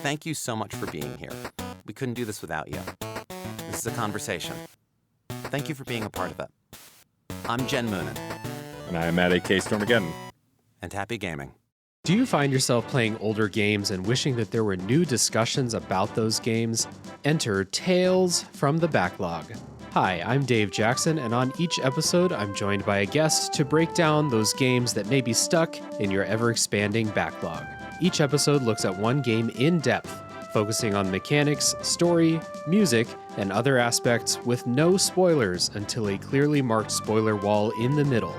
thank you so much for being here. We couldn't do this without you. This is a conversation. Thank you for being a part of it. I'm Jen Moonen. And I am at AK Stormageddon. And happy gaming. Do you find yourself playing older games and wishing that there were new discussions about those games? Enter Tales from the Backlog. Hi, I'm Dave Jackson, and on each episode, I'm joined by a guest to break down those games that may be stuck in your ever-expanding backlog. Each episode looks at one game in depth, focusing on mechanics, story, music, and other aspects with no spoilers until a clearly marked spoiler wall in the middle.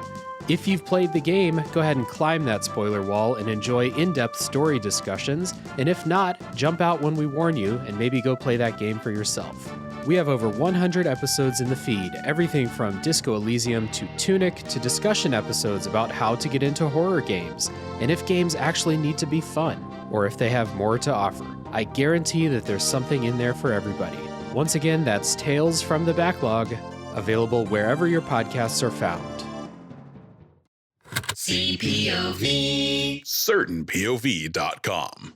If you've played the game, go ahead and climb that spoiler wall and enjoy in-depth story discussions, and if not, jump out when we warn you and maybe go play that game for yourself. We have over 100 episodes in the feed, everything from Disco Elysium to Tunic to discussion episodes about how to get into horror games, and if games actually need to be fun, or if they have more to offer. I guarantee that there's something in there for everybody. Once again, that's Tales from the Backlog, available wherever your podcasts are found. CPOV. CertainPOV.com.